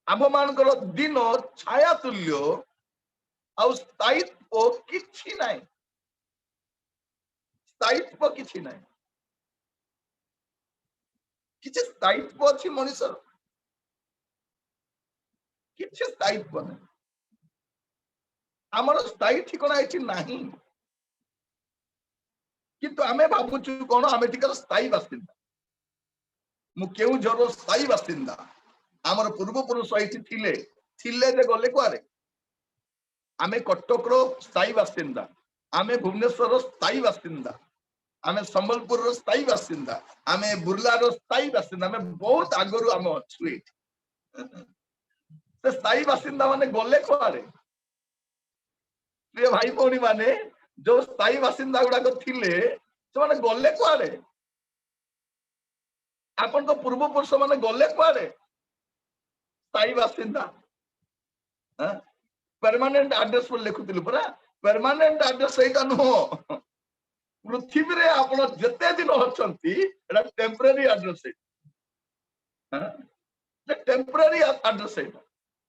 आम्भ मान दिन छाया तुल्य और स्थायित्व किछि नहीं स्थायित्व किछि नहीं किछि स्थायित्व अछि मनुष्य किछि स्थायित्व नहीं आमर स्थायी ठिकाना ये नहीं किंतु आमे भावुचु कोन आमे टिकर स्थायी बासिंदा मु केउ जरो स्थायी बासिंदा आमर पूर्व पुरुष आइति थिले थिले जे गले कुआरे आमे कटक रो स्थायी बासिंदा आमे भुवनेश्वर रो स्थायी बासिंदा आमे संबलपुर रो स्थायी बासिंदा आमे बुर्ला रो स्थायी बासिंदा आमे बहुत आगरु आमे अछु से स्थायी बासिंदा माने गले कुआरे प्रिय भाई भौणी माने जो स्थायी बासिंदा गुडा थिले से माने गले कुआरे आपन को पूर्व पुरुष माने गले कुआरे स्थायी बासिंदा परमानेंट एड्रेस पर लिखुतिलु परा परमानेंट एड्रेस एटा नो पृथ्वी रे आपण जते दिन होचंती एटा टेम्परेरी एड्रेस है टेम्परेरी एड्रेस है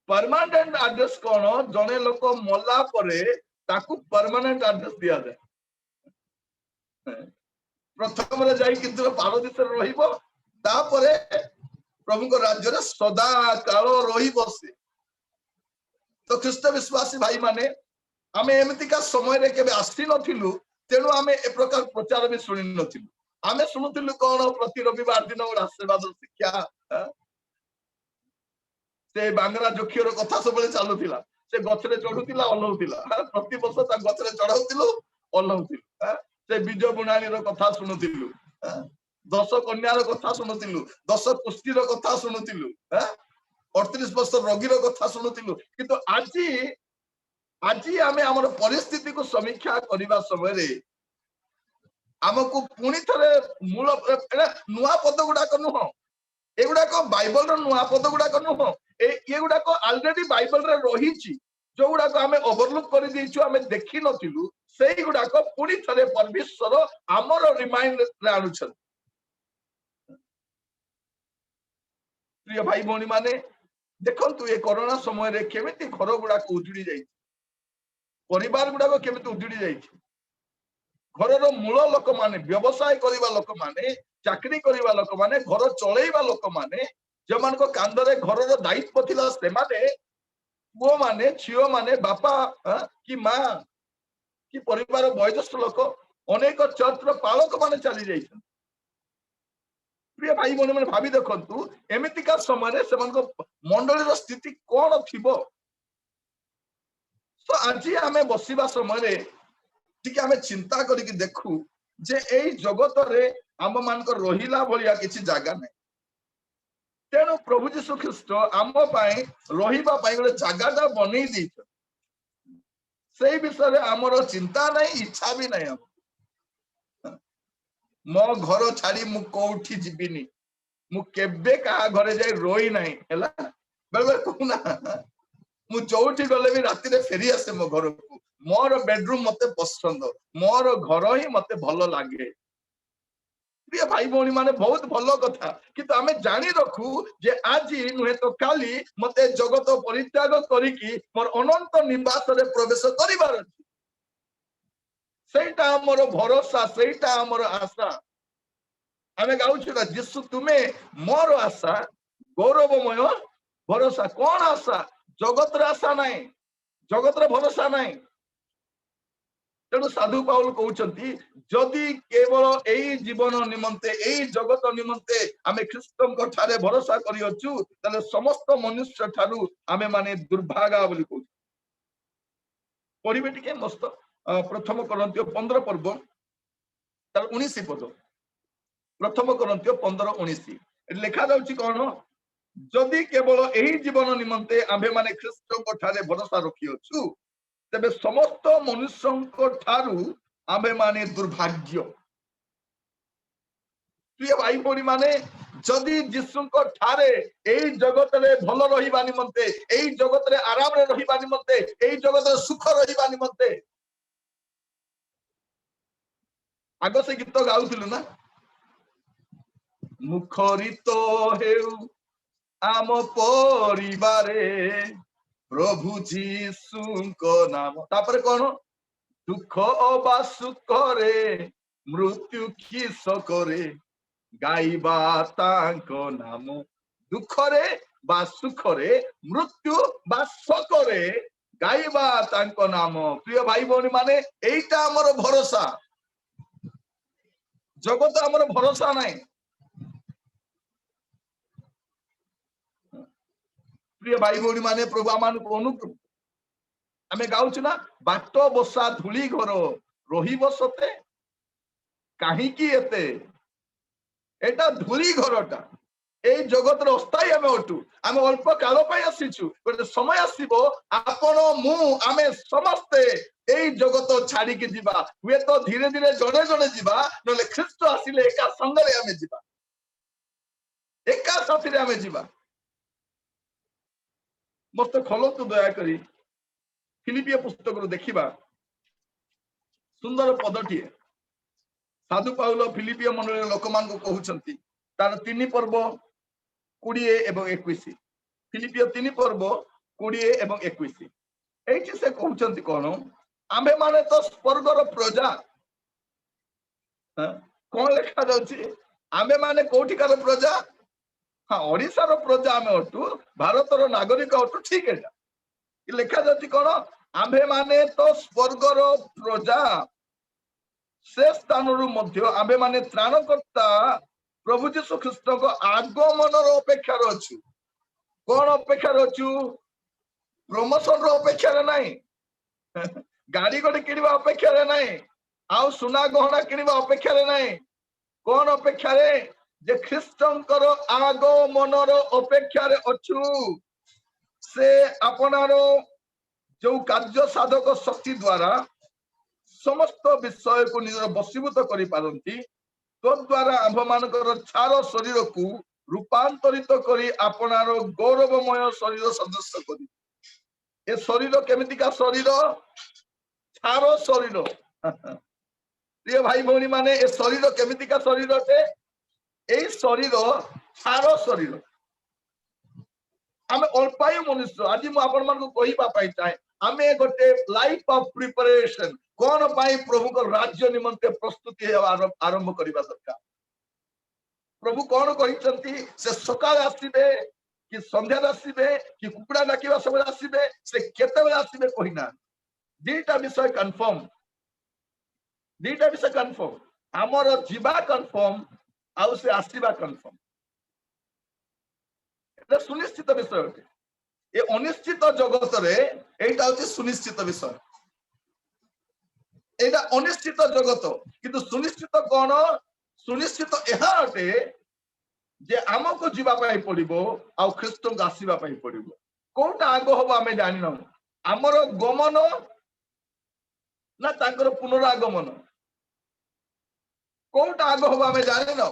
परमानेंट एड्रेस कोन जने लोक मला परे ताकू परमानेंट एड्रेस दिया जाए प्रथम रे जाई किंतु पारदेश रे रहिबो तापरे प्रभु को राज्य रे सदा काल रहिबो से तो ख्रीष्ट विश्वासी भाई माने आमे एमतिका समय रे केबे आसी नथिलु तेनु आमे ए प्रकार प्रचार भी सुनि नथिलु आमे सुनुतिलु कोन प्रति रविवार दिन और आशीर्वाद शिक्षा से बांगरा जोखियर कथा सब चलुला से गछरे चढ़ुतिला ओल्हउतिला प्रति वर्ष ता गछरे चढ़ाउतिलु ओल्हउतिलु से बीज बुणानी रो कथा सुनुतिलु 10 कन्या रो कथा सुनुतिलु 10 कुष्ठी रो कथा सुनुतिलु 38 वर्ष रोगी रो कथा सुनुतिलु किंतु आजी आमे हमर परिस्थिति को समीक्षा करबा समय रे हमकु पुनी थरे मूल नुआ पद गुडा को नुह एगुडा को बाइबल रो नुआ पद गुडा को नुह ये गुडा को ऑलरेडी बाइबल रे रहिछि जो गुडा को हमें ओवरलुक कर दिछु हमें देखि नथिलु सेही गुडा को पुनी थरे परमेश्वर हमर रिमाइंड रे आनुछन प्रिय भाई भौणी माने देखंतु ये कोरोना समय रे केमिति घर गुडा को उजुड़ी जाई परिवार गुडा को केमिति उजुड़ी जाई घर रो मूल लोक माने व्यवसाय करिवा लोक माने चाकरी करिवा लोक माने घर चलेइवा लोक माने जमान को कांदरे घर रो दायित्व थिला से माने वो माने छियो माने बापा कि मां कि परिवार वयोज्येष्ठ लोक अनेक चर्च रो पालक माने चली जाइछन प्रिय भाई भौणी माने भाबी देखंतु एमितिका समय रे सेमान को मंडली रो स्थिति कोन थिबो तो आज आमे बसिबा समय रे ଟିକେ ଆମେ ଚିନ୍ତା କରିକି ଦେଖୁ ଯେ ଏଇ ଜଗତରେ ଆମ ମାନଙ୍କର ରହିଲା ଭଳିଆ କିଛି ଜାଗା ନାହିଁ। ତେଣୁ ପ୍ରଭୁ ଯୀଶୁ ଖ୍ରୀଷ୍ଟ ଆମ ପାଇଁ ରହିବା ପାଇଁ ଗୋଟେ ଜାଗାଟା ବନେଇ ଦେଇଛନ୍ତି। ସେଇ ବିଷୟରେ ଆମର ଚିନ୍ତା ନାହିଁ, ଇଚ୍ଛା ବି ନାହିଁ। ମୋ ଘର ଛାଡି ମୁଁ କୋଉଠି ଯିବିନି, ମୁଁ କେବେ କାହା ଘରେ ଯାଇ ରହି ନାହିଁ ହେଲା। ବେଳେ ବେଳେ କହୁନା ମୁଁ ଯୋଉଠି ଗଲେ ବି ରାତିରେ ଫେରି ଆସେ ମୋ ଘରକୁ। ମୋର ବେଡରୁମ୍ ମତେ ପସନ୍ଦ, ମୋର ଘର ହିଁ ମତେ ଭଲ ଲାଗେ। ପ୍ରିୟ ଭାଇ ଭଉଣୀ ମାନେ ବହୁତ ଭଲ କଥା, କିନ୍ତୁ ଆମେ ଜାଣି ରଖୁ ଯେ ଆଜି ନୁହେଁ ତ କାଲି ମତେ ଜଗତ ପରିତ୍ୟାଗ କରିକି ମୋର ଅନନ୍ତ ନିବାସରେ ପ୍ରବେଶ କରିବାର ଅଛି। ସେଇଟା ଆମର ଭରସା, ସେଇଟା ଆମର ଆଶା। ଆମେ ଗାଉଛୁ ନା, ଯୀଶୁ ତୁମେ ମୋର ଆଶା, ଗୌରବମୟ ଭରସା। କଣ ଆଶା? ଜଗତର ଆଶା ନାହିଁ, ଜଗତର ଭରସା ନାହିଁ। ତେଣୁ ସାଧୁ ପାଉଲ କହୁଛନ୍ତି, ଯଦି କେବଳ ଏଇ ଜୀବନ ନିମନ୍ତେ, ଏଇ ଜଗତ ନିମନ୍ତେ ଆମେ ଖ୍ରୀଷ୍ଟଙ୍କ ଠାରେ ଭରସା କରିଅଛୁ, ତାହେଲେ ସମସ୍ତ ମନୁଷ୍ୟ ଠାରୁ ଆମେ ମାନେ ଦୁର୍ଭାଗା ବୋଲି କହୁଛୁ। ପଢିବେ ଟିକେ ମସ୍ତ ପ୍ରଥମ କରନ୍ତୀୟ 15 ପର୍ବ ତାର 19 ପଦ। ପ୍ରଥମ କରନ୍ତୀୟ 15:19 ଲେଖା ଯାଉଛି କଣ? ଯଦି କେବଳ ଏହି ଜୀବନ ନିମନ୍ତେ ଆମ୍ଭେ ମାନେ ଖ୍ରୀଷ୍ଟଙ୍କ ଠାରେ ଭରସା ରଖିଅଛୁ, ତେବେ ସମସ୍ତ ମନୁଷ୍ୟଙ୍କ ଠାରୁ ଆମ୍ଭେ ମାନେ ଦୁର୍ଭାଗ୍ୟ। ପ୍ରିୟ ଭାଇ ଭଉଣୀ ମାନେ, ଯଦି ଯୀଶୁଙ୍କ ଠାରେ ଏଇ ଜଗତରେ ଭଲ ରହିବା ନିମନ୍ତେ, ଏଇ ଜଗତରେ ଆରାମରେ ରହିବା ନିମନ୍ତେ, ଏଇ ଜଗତରେ ସୁଖ ରହିବା ନିମନ୍ତେ, ଆଗ ସେ ଗୀତ ଗାଉଥିଲୁ ନା, ମୁଖରିତ ହେଉ ଆମ ପରିବାରେ ପ୍ରଭୁ ଯୀଶୁଙ୍କ ନାମ। ତାପରେ କଣ? ଦୁଃଖ ବା ସୁଖରେ, ମୃତ୍ୟୁ କି ଶୋକରେ ଗାଇବା ତାଙ୍କ ନାମ। ଦୁଃଖରେ ବା ସୁଖରେ, ମୃତ୍ୟୁ ବା ଶୋକରେ ଗାଇବା ତାଙ୍କ ନାମ। ପ୍ରିୟ ଭାଇ ଭଉଣୀ ମାନେ, ଏଇଟା ଆମର ଭରସା। ଜଗତ ଆମର ଭରସା ନାହିଁ। ପ୍ରିୟ ଭାଇ ଭଉଣୀ ମାନେ, ପ୍ରଭୁ ଆମମାନଙ୍କୁ ଅନୁଗ୍ରହ। ଆମେ ଗାଉଛୁ ନା, ବାଟ ବସା ଧୂଳି ଘର ରହିବ ସତେ, କାହିଁକି ଏତେ? ଏଟା ଧୂଳି ଘରଟା, ଏଇ ଜଗତର ଅସ୍ଥାୟୀ ଆମେ ଅଟୁ। ଆମେ ଅଳ୍ପ କାଳ ପାଇଁ ଆସିଛୁ, ଗୋଟେ ସମୟ ଆସିବ ଆପଣ ମୁଁ ଆମେ ସମସ୍ତେ ଏଇ ଜଗତ ଛାଡିକି ଯିବା। ହୁଏତ ଧୀରେ ଧୀରେ ଜଣେ ଜଣେ ଯିବା, ନହେଲେ ଖ୍ରୀଷ୍ଟ ଆସିଲେ ଏକା ସଙ୍ଗରେ ଆମେ ଯିବା, ଏକା ସାଥିରେ ଆମେ ଯିବା। ମତେ ଖୋଲନ୍ତୁ ଦୟାକରି ଫିଲିପିୟ ପୁସ୍ତକରୁ ଦେଖିବା, ସୁନ୍ଦର ପଦଟିଏ ସାଧୁ ପାଉଲ ଫିଲିପିୟ ମଣ୍ଡଳୀର ଲୋକମାନଙ୍କୁ କହୁଛନ୍ତି। ତାର 3 ପର୍ବ 20 ଏବଂ 21। ଫିଲିପିୟ 3 ପର୍ବ 20 ଏବଂ 21। ଏଇଠି ସେ କହୁଛନ୍ତି କଣ? ଆମ୍ଭେ ମାନେ ତ ସ୍ୱର୍ଗର ପ୍ରଜା। କଣ ଲେଖା ଯାଉଛି? ଆମ୍ଭେ ମାନେ କୋଉଠିକାର ପ୍ରଜା? ହଁ, ଓଡିଶାର ପ୍ରଜା ଆମେ ଅଟୁ, ଭାରତର ନାଗରିକ ଅଟୁ, ଠିକ। ଏଟା ଲେଖା ଯାଉଛି କଣ? ଆମ୍ଭେ ମାନେ ତ ସ୍ୱର୍ଗର ପ୍ରଜା, ସେ ସ୍ଥାନରୁ ମଧ୍ୟ ଆମ୍ଭେ ମାନେ ତ୍ରାଣକର୍ତ୍ତା ପ୍ରଭୁ ଯୀଶୁ ଖ୍ରୀଷ୍ଟଙ୍କ ଆଗମନର ଅପେକ୍ଷାରେ ଅଛୁ। କଣ ଅପେକ୍ଷାରେ ଅଛୁ? ପ୍ରମୋସନର ଅପେକ୍ଷାରେ ନାହିଁ, ଗାଡି ଗୋଟେ କିଣିବା ଅପେକ୍ଷାରେ ନାହିଁ, ଆଉ ସୁନା ଗହଣା କିଣିବା ଅପେକ୍ଷାରେ ନାହିଁ। କଣ ଅପେକ୍ଷାରେ? ଯେ ଖ୍ରୀଷ୍ଟଙ୍କର ଆଗମନର ଅପେକ୍ଷାରେ ଅଛୁ। ସେ ଆପଣାର ଯୋଉ କାର୍ଯ୍ୟ ସାଧକ ଶକ୍ତି ଦ୍ଵାରା ସମସ୍ତ ବିଷୟକୁ ନିଜର ବଶୀଭୂତ କରିପାରନ୍ତି, ତଦ୍ୱାରା ଆମ୍ଭମାନଙ୍କର ଛାର ଶରୀରକୁ ରୂପାନ୍ତରିତ କରି ଆପଣାର ଗୌରବମୟ ଶରୀର ସଦୃଶ କରି। ଏ ଶରୀର କେମିତିକା ଶରୀର? ଛାର ଶରୀର। ପ୍ରିୟ ଭାଇ ଭଉଣୀ ମାନେ, ଏ ଶରୀର କେମିତିକା ଶରୀର ଅଟେ? ଏଇ ଶରୀର ଛାର ଶରୀର। ଆମେ ଅଳ୍ପାୟୁ ମନୁଷ୍ୟ। ଆଜି ମୁଁ ଆପଣମାନଙ୍କୁ କହିବା ପାଇଁ ଚାହେଁ, ଆମେ ଗୋଟେ ଲାଇଫ ଅଫ ପ୍ରିପାରେସନ କଣ ପାଇଁ ପ୍ରଭୁଙ୍କ ରାଜ୍ୟ ନିମନ୍ତେ ପ୍ରସ୍ତୁତି ହେବା ଆରମ୍ଭ କରିବା ଦରକାର। ପ୍ରଭୁ କଣ କହିଛନ୍ତି? ସେ ସକାଳେ ଆସିବେ କି ସନ୍ଧ୍ୟାରେ ଆସିବେ କି କୁକୁଡ଼ା ଡାକିବା ସମୟରେ ଆସିବେ, ସେ କେତେବେଳେ ଆସିବେ କହିନାହାନ୍ତି। ଦିଟା ବିଷୟ କନଫର୍ମ, ଦିଟା ବିଷୟ କନଫର୍ମ। ଆମର ଯିବା କନଫର୍ମ, ଆଉ ସେ ଆସିବା କନଫର୍ମ। এটা ସୁନିଶ୍ଚିତ ବିଷୟ ଅଟେ। ଏ ଅନିଶ୍ଚିତ ଜଗତରେ ଏଇଟା ହଉଛି ସୁନିଶ୍ଚିତ ବିଷୟ। एटा अनिश्चित जगत किंतु सुनिश्चित कौन सुनिश्चित यह अटे जे आमको जीवा पाई पड़िबो आ ख्रीष्ट को आसीबा पाई पड़िबो कोटा आग हबो आमे जानि न हमर गमन ना तांकर पुनरागमन कोटा आग हबो आमे जानि न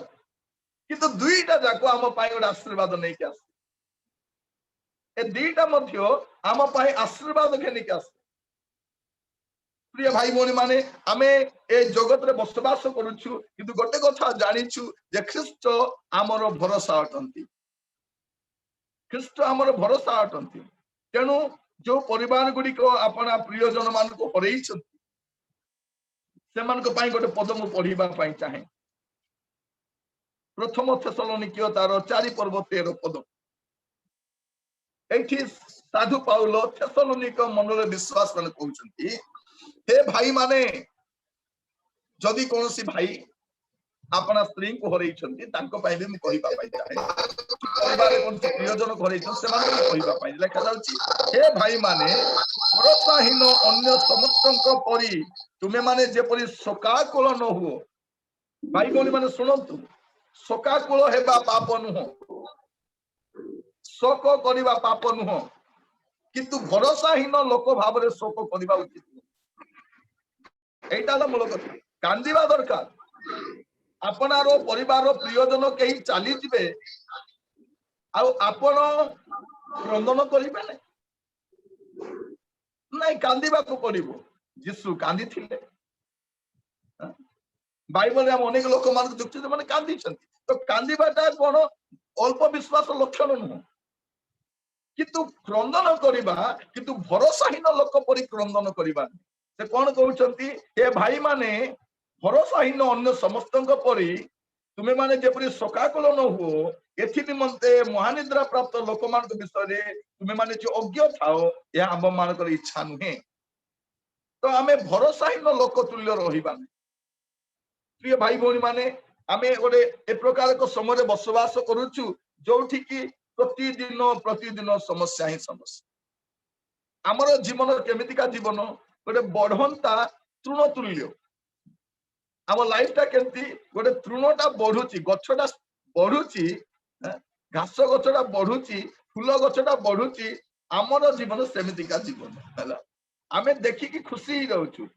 किंतु दुईटा जाको आम पाई गोटे आशीर्वाद नहीं के आसे ए दुईटा मध्य आम पाई आशीर्वाद घेनी के आसे प्रिय भाई भौणी माने आमे ए जगत रे बसवास करूछु किंतु गोटे कथा जानिछु जे ख्रीष्ट आमर भरोसा अटंती ख्रीष्ट आमर भरोसा अटंती तेणु जो परिवार गुडी को अपना प्रियजन मान को हरई छथि से मान को पाई गोटे पद मु पढिबा पाई चाहे प्रथम थेसलोनिकियो तार 4 पर्व 13 पद एठी साधु पाउलो थेसलोनिक मनरे विश्वास मान कहउछंती हे भाई माने जदि कौन सी भाई अपना स्त्री को हरई छंती तांको पाई भी मु कहिबा पाई चाहे परिवार कौन सी प्रियजन हरई छन से मान को कहिबा पाई लेखा जाउची हे भाई माने भरोसाहीन अन्य समस्तଙ୍କ परि तुमे माने जे परि शोकाकुल न हुओ भाई बोली माने सुनंतु शोकाकुल हेबा पाप नुह शोक करिबा पाप नुह किंतु भरोसाहीन लोक भाव रे शोक करिबा उचित एटा मूल कथा कांदिबा दरकार आपनार परिवार प्रियजन कहीं चली जिबे आपण क्रंदन करिबे नहीं कांदिबा को पड़िबो यीशु कांदी थिले बाइबल रे हम अनेक लोक मान देखछु माने कांदी छथि तो कांदिबाटा कोन अल्प विश्वास लक्षण नुह किंतु क्रंदन करिबा किंतु भरोसाहीन लोक परि क्रंदन करिबा से कौन कहउछंती हे भाई माने भरोसाहीन अन्य समस्तଙ୍କ परि तुमे माने जेपरि शोकाकुल न हो एथि निमंते महानिद्रा प्राप्त लोक मान विषय रे तुमे माने जो अज्ञ थाओ या हम मान कर इच्छा नुहे तो आमे भरोसाहीन लोक तुल्य रहिबा प्रिय भाई भौणी माने आमे गोटे ए प्रकार को समय बसवास करूछु जोठी की प्रतिदिन समस्या ही समस्या आमर जीवन केमितिका जीवन गोटे बढ़ंता तृण तुल्य आम लाइफ टा केमती गोटे तृणटा बढ़ुची गछटा बढ़ुची घास गछटा बढ़ुची फूल गछटा बढ़ुची आमर जीवन सेमितिका जीवन है आमे देखिकी खुशी ही रहूछु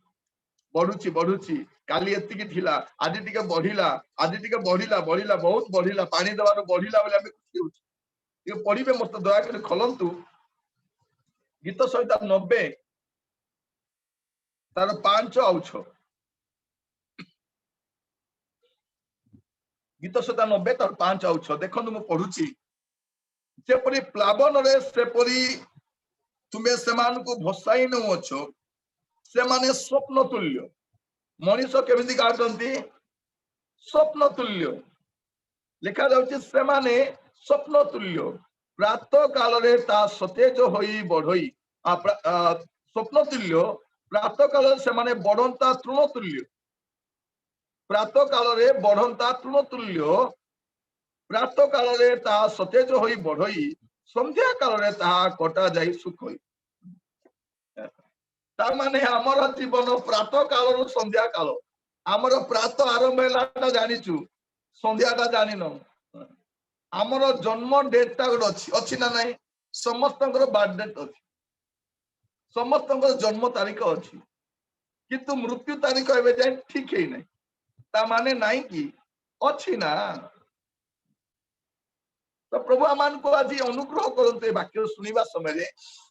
बढ़ुची बढ़ुची काली एतिकी थिला आज टिके बढ़िला आज टिके बढ़िला बढ़िला बहुत बढ़िला पानी देवार बढ़िला बोले आमे खुशी होछु ये पढ़िबे मत दया कर खोलंतु गीत संहिता 90 तार 5 और 6 गीत संहिता 90 तार 5 और 6 देखो मु पढुची जेपरि प्लावन रे सेपरि तुमे समान को भसाई न अछो से माने स्वप्न तुल्य मनीष केमिति काटंती स्वप्न तुल्य लिखा जाउची से माने स्वप्न तुल्य प्रातः काल रे ता सतेज होई बढ़ई स्वप्न तुल्य प्रातः काल से माने बढ़ंता तृण तुल्य प्रातः काल रे बढ़ंता तृण तुल्य प्रातः काल रे ता सतेज होई बढ़ई संध्या काल रे ता कटा जाई सुखई ता माने हमर जीवन प्रातः काल रु संध्या काल हमर प्रातः आरंभ हैला जानिचु संध्याटा जानि न आमर जन्म डेटा गोटे अच्छी ना नहीं समस्त बर्थ डेट अच्छी समस्त जन्म तारीख अच्छी किंतु मृत्यु तारीख एवं जाए ठीक है नहीं ता माने नहीं कि अच्छी ना तो प्रभु आमान को आज अनुग्रह करते वाक्य सुनिबा समय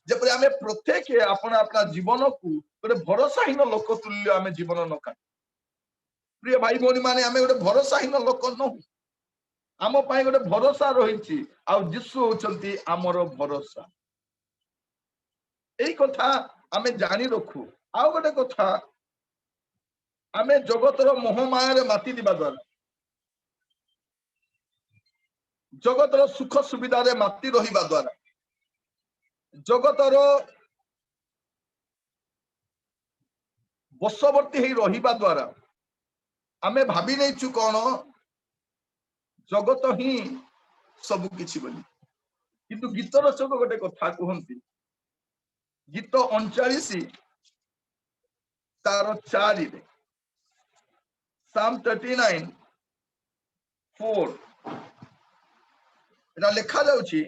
जपरि आमे प्रत्येक अपना अपना जीवन को गोटे भरोसाहीन लोक तुल्य आमे जीवन न का प्रिय भाई भौणी माने आमे गोटे भरोसाहीन लोक न आम पाई गोटे भरोसा रही यीशु होचंती आमर भरोसा यही कथा आमे जानी रखु आ गोटे कथा आमे जगतर मोहमाया रे माती दिबा द्वारा जगतर सुख सुविधा रे माती रहिबा द्वारा जगतर बसवर्ती ही रहिबा द्वारा आमे भाभी नैचु कौन जगत ही सब किछि बोली किंतु गीत रचक गोटे कथा कहती गीत 39 तार 4 रे Psalm 39:4 एटा लिखा जाउची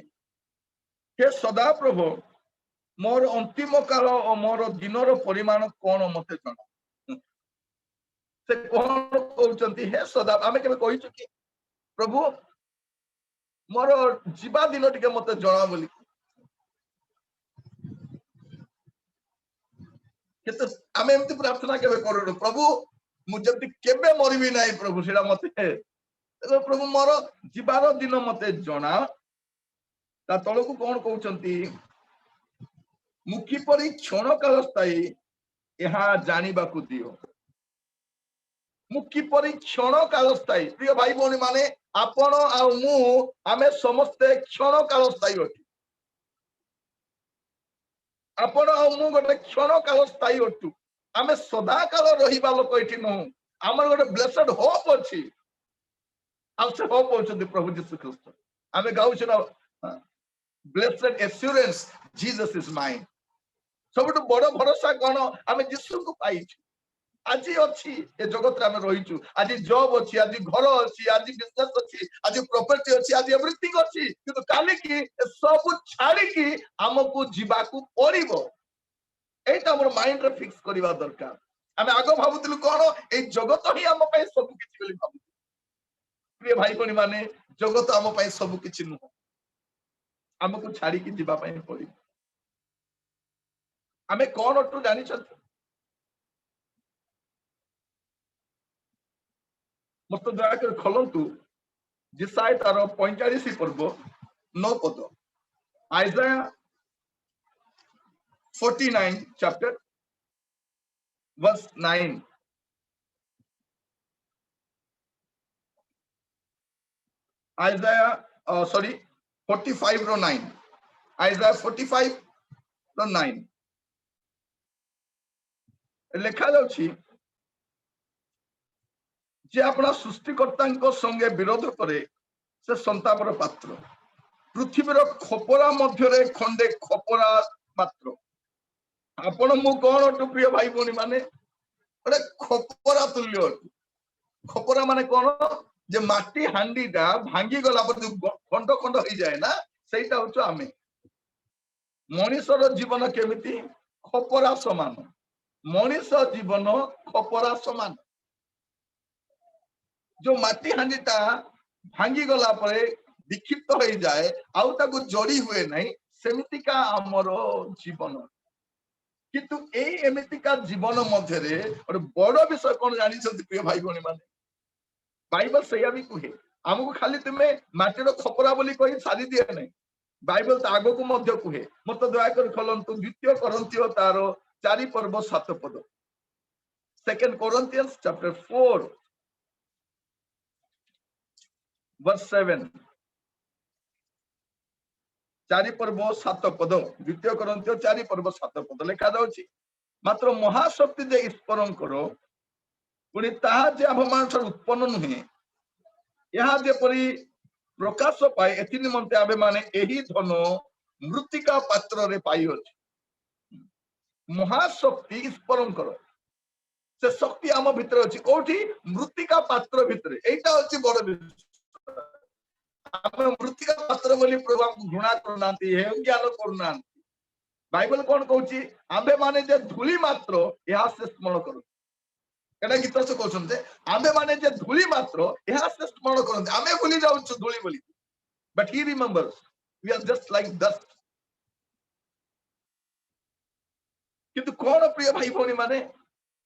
हे सदा प्रभु मोर अंतिम काल और मोर दिनर परिमाण कोन मते जणा से कोन कहउचंती हे सदा आमे केबे कहिछु कि प्रभु मोर जीवा दिन टिके मते जणा बोली केते आमे एमती प्रार्थना केबे करू प्रभु मु जति केबे मरिबी नाही प्रभु सेला मते प्रभु मोर जीवार दिन मते जणा ता तळकु कोन कहउचंती मुखी परी क्षण काल स्थायी यहाँ जानिबा को दियो मुखी परी क्षण काल स्थायी प्रिय भाई भौणी माने आपण आ मु आमे समस्ते क्षण काल स्थायी होती आपण आ मु गोटे क्षण काल स्थायी होतु आमे सदा काल रहिबा लोक एठी न हमर गोटे ब्लेसेड होप अछि आ से होप होचंदी प्रभु यीशु ख्रीस्त आमे गाउछ ना blessed assurance Jesus is mine सबटु बड़ भरोसा कोन आमे यीशु को पाइछु आज अच्छी ए जगत रे आमे रहिछु आज जॉब अछि आज घर अछि आज बिजनेस अछि आज प्रॉपर्टी अछि आज एवरीथिंग अछि किंतु काली की सब छाड़ी की हमकु जीवा को पड़िबो एटा हमर माइंड रे फिक्स करिवा दरकार आमे आगो भाबुतिलु कोन ए जगत ही हम पय सब किछि बोली भाबु प्रिय भाई कोनी माने जगत हम पय सब किछि नु हमकु छाड़ी की जीवा पय पड़िबो आमे कोन अटु जानि छ मत दया कर खोलंतु जिसाय तार 45 पर्व 9 पद Isaiah 49 chapter verse 9 Isaiah sorry 45 रो 9 आइजाया 45 रो 9 लेखा जाउछि जे अपना सृष्टिकर्ता संगे विरोध करे से संतापर पात्र पृथ्वीर खपरा मध्य खंडे खपरा मात्र आपण मु कौन अटु प्रिय भाई भौणी माने गोटे खपरा तुल्य अटु खपरा माने कौन जे माटी हांडीटा भांगी गला पर खंड खंड हो जाए ना सेटा होचो आमे मनुष्यर जीवन केमिति खपरा समान मनुष्य जीवन खपरा समान जो माटी हांडीटा भांगी गला पर विक्षिप्त हो जाए आउ ताको जोड़ी हुए नहीं सेमितिका हमर जीवन किंतु ए एमितिका जीवन मध्य रे और बड़ विषय कोन जानि छथि प्रिय भाई भौणी माने बाइबल सया भी कहे हमको खाली तुमे माटीर खपरा बोली कहि सारी दिए नहीं बाइबल त आगो को मध्य कहे मत दया कर खोलंतु द्वितीय कोरिन्थियो तार 4 पर्व 7 पद सेकंड कोरिन्थियंस चैप्टर 4 वर्स 7 4 पर्व 7 पद द्वितीय कोरिन्थियो 4 पर्व 7 पद लिखा जाउछि मात्र महाशक्ति जे ईश्वरन करो पुनि ताहा जे अभमान से उत्पन्न नुहे यहा जे परि प्रकाश पाए एथि निमंते आबे माने एही धन मृत्तिका पात्र रे पाई अछि महाशक्ति ईश्वरन करो से शक्ति आम भितर अछि कोठी मृत्तिका पात्र भितर एटा अछि बड़ आमे मृत्तिका पात्र बोली प्रभु घृणा करनांती हे ज्ञान करनांती बाइबल कोन कहउची आबे माने जे धूली मात्र यहा से स्मरण करो एटा गीत से कहउछन्ते आबे माने जे धूली मात्र यहा से स्मरण करन्ते आमे भूली जाउछु धूली बोली but he remembers we are just like dust किंतु कोन प्रिय भाई भौणी माने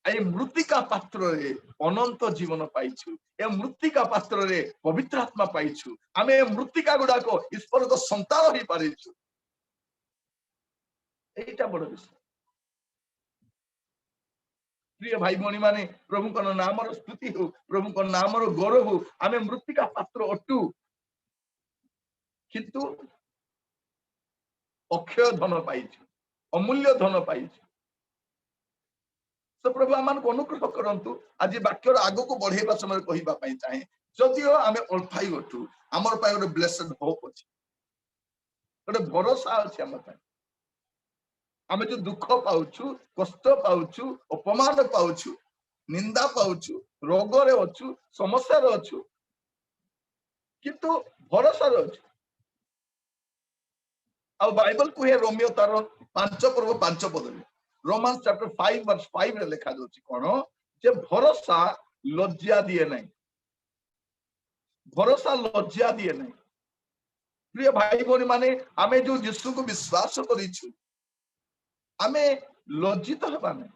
ए मृत्तिका पात्र रे अनंत जीवन पाइछु ए मृत्तिका पात्र रे पवित्र आत्मा पाइछु आमे मृत्तिका गुडा को ईश्वर को संतान ही पारिछु एटा बड़ विषय प्रिय भाई भौणी माने प्रभु को नाम रो स्तुति हो प्रभु को नाम रो गौरव हो आमे मृत्तिका पात्र अटु किंतु अक्षय धन पाइछु अमूल्य धन पाइछु तो प्रभु आमान को अनुग्रह करंतु आज वाक्यर आगो को बढ़ेबा समय कहिबा पई चाहे जदियो आमे अल्फाई अटु हमर पाय गोटे ब्लेसेड होप अछि गोटे भरोसा अछि हमर पाय आमे जो दुख पाउछु कष्ट पाउछु अपमान पाउछु निंदा पाउछु रोग रे अछु समस्या रे अछु किंतु भरोसा रे अछु आ बाइबल को हे रोमियो तार 5 पर्व 5 पद रोमांस चैप्टर 5 वर्स 5 रे लिखा दोछि कोन जे भरोसा लज्जा दिए नहीं भरोसा लज्जा दिए नहीं प्रिय भाई भौणी माने आमे जो यीशु को विश्वास करिछु आमे लज्जित हेबा नहीं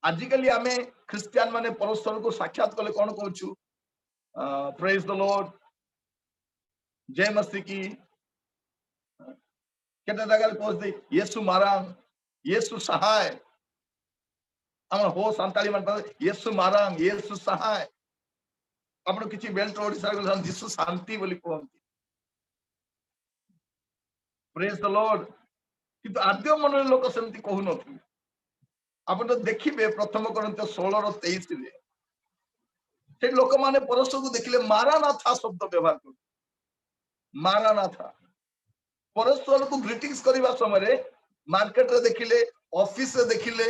आजिकली आमे क्रिश्चियन माने परस्पर को साक्षात कले कोन कहूछु प्रेज द लॉर्ड जय मसीह की केते जगह पोस्ट दे यीशु मारांग यीशु सहाय हमर हो संताली मन यीशु मारांग यीशु सहाय आपण किछि बेल्ट ओडिसा को यीशु शांति बोली कहंती प्रेज द लॉर्ड किंतु आद्य मन लोक सेमती कहू नथि आपण तो देखिबे प्रथम कोरिन्थ 16:23 रे से लोक माने परस्पर को देखिले मारानाथा शब्द व्यवहार कर मारानाथा परस्पर को ग्रीटिंग्स करबा समय रे मार्केट रे देखिले ऑफिस रे देखिले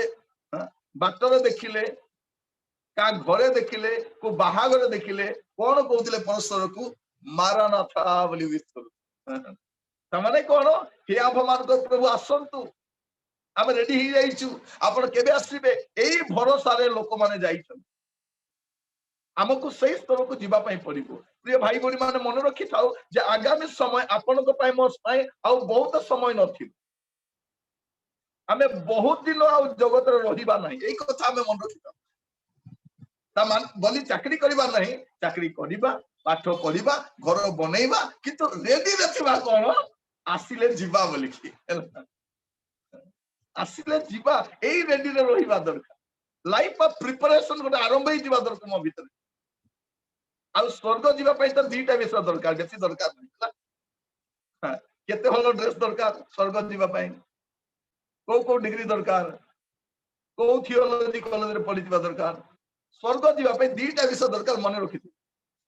बाटर रे देखिले का घरे देखिले को बाहागर देखिले कोन कहउतिले परस्पर को मारानाथा बोली विश करू तमाने कोन हे आभमान को प्रभु आसंतु आमे रेडी ही जाइछु आपण केबे आसीबे एई भरोसा रे लोक माने जाइछन हमको सही स्तर को जीवा पई पड़िबो प्रिय भाई बड़ी माने मन रखि थाओ जे आगामी समय आपण को पई मोर पई आ बहुत समय नथि आमे बहुत दिन आ जगत रे रहिबा नाही एई कथा आमे मन रखि थाओ तमान बोली चाकरी करबा नाही चाकरी करबा पाठ पढिबा घर बनेइबा किंतु रेडी रथिबा कोन आसिले जीवा बोली की आसिले जीवा एई रेडी रे रहिबा दरकार लाइफ ऑफ प्रिपरेशन गोटे आरंभ ही जीवा दरकार मो भीतर आ स्वर्ग जीवा पई त दीटा विषय दरकार बेसी दरकार नहीं केते हलो ड्रेस दरकार स्वर्ग जीवा पई को डिग्री दरकार को थियोलॉजी कॉलेज रे पढि जीवा दरकार स्वर्ग जीवा पई दीटा विषय दरकार मने रखि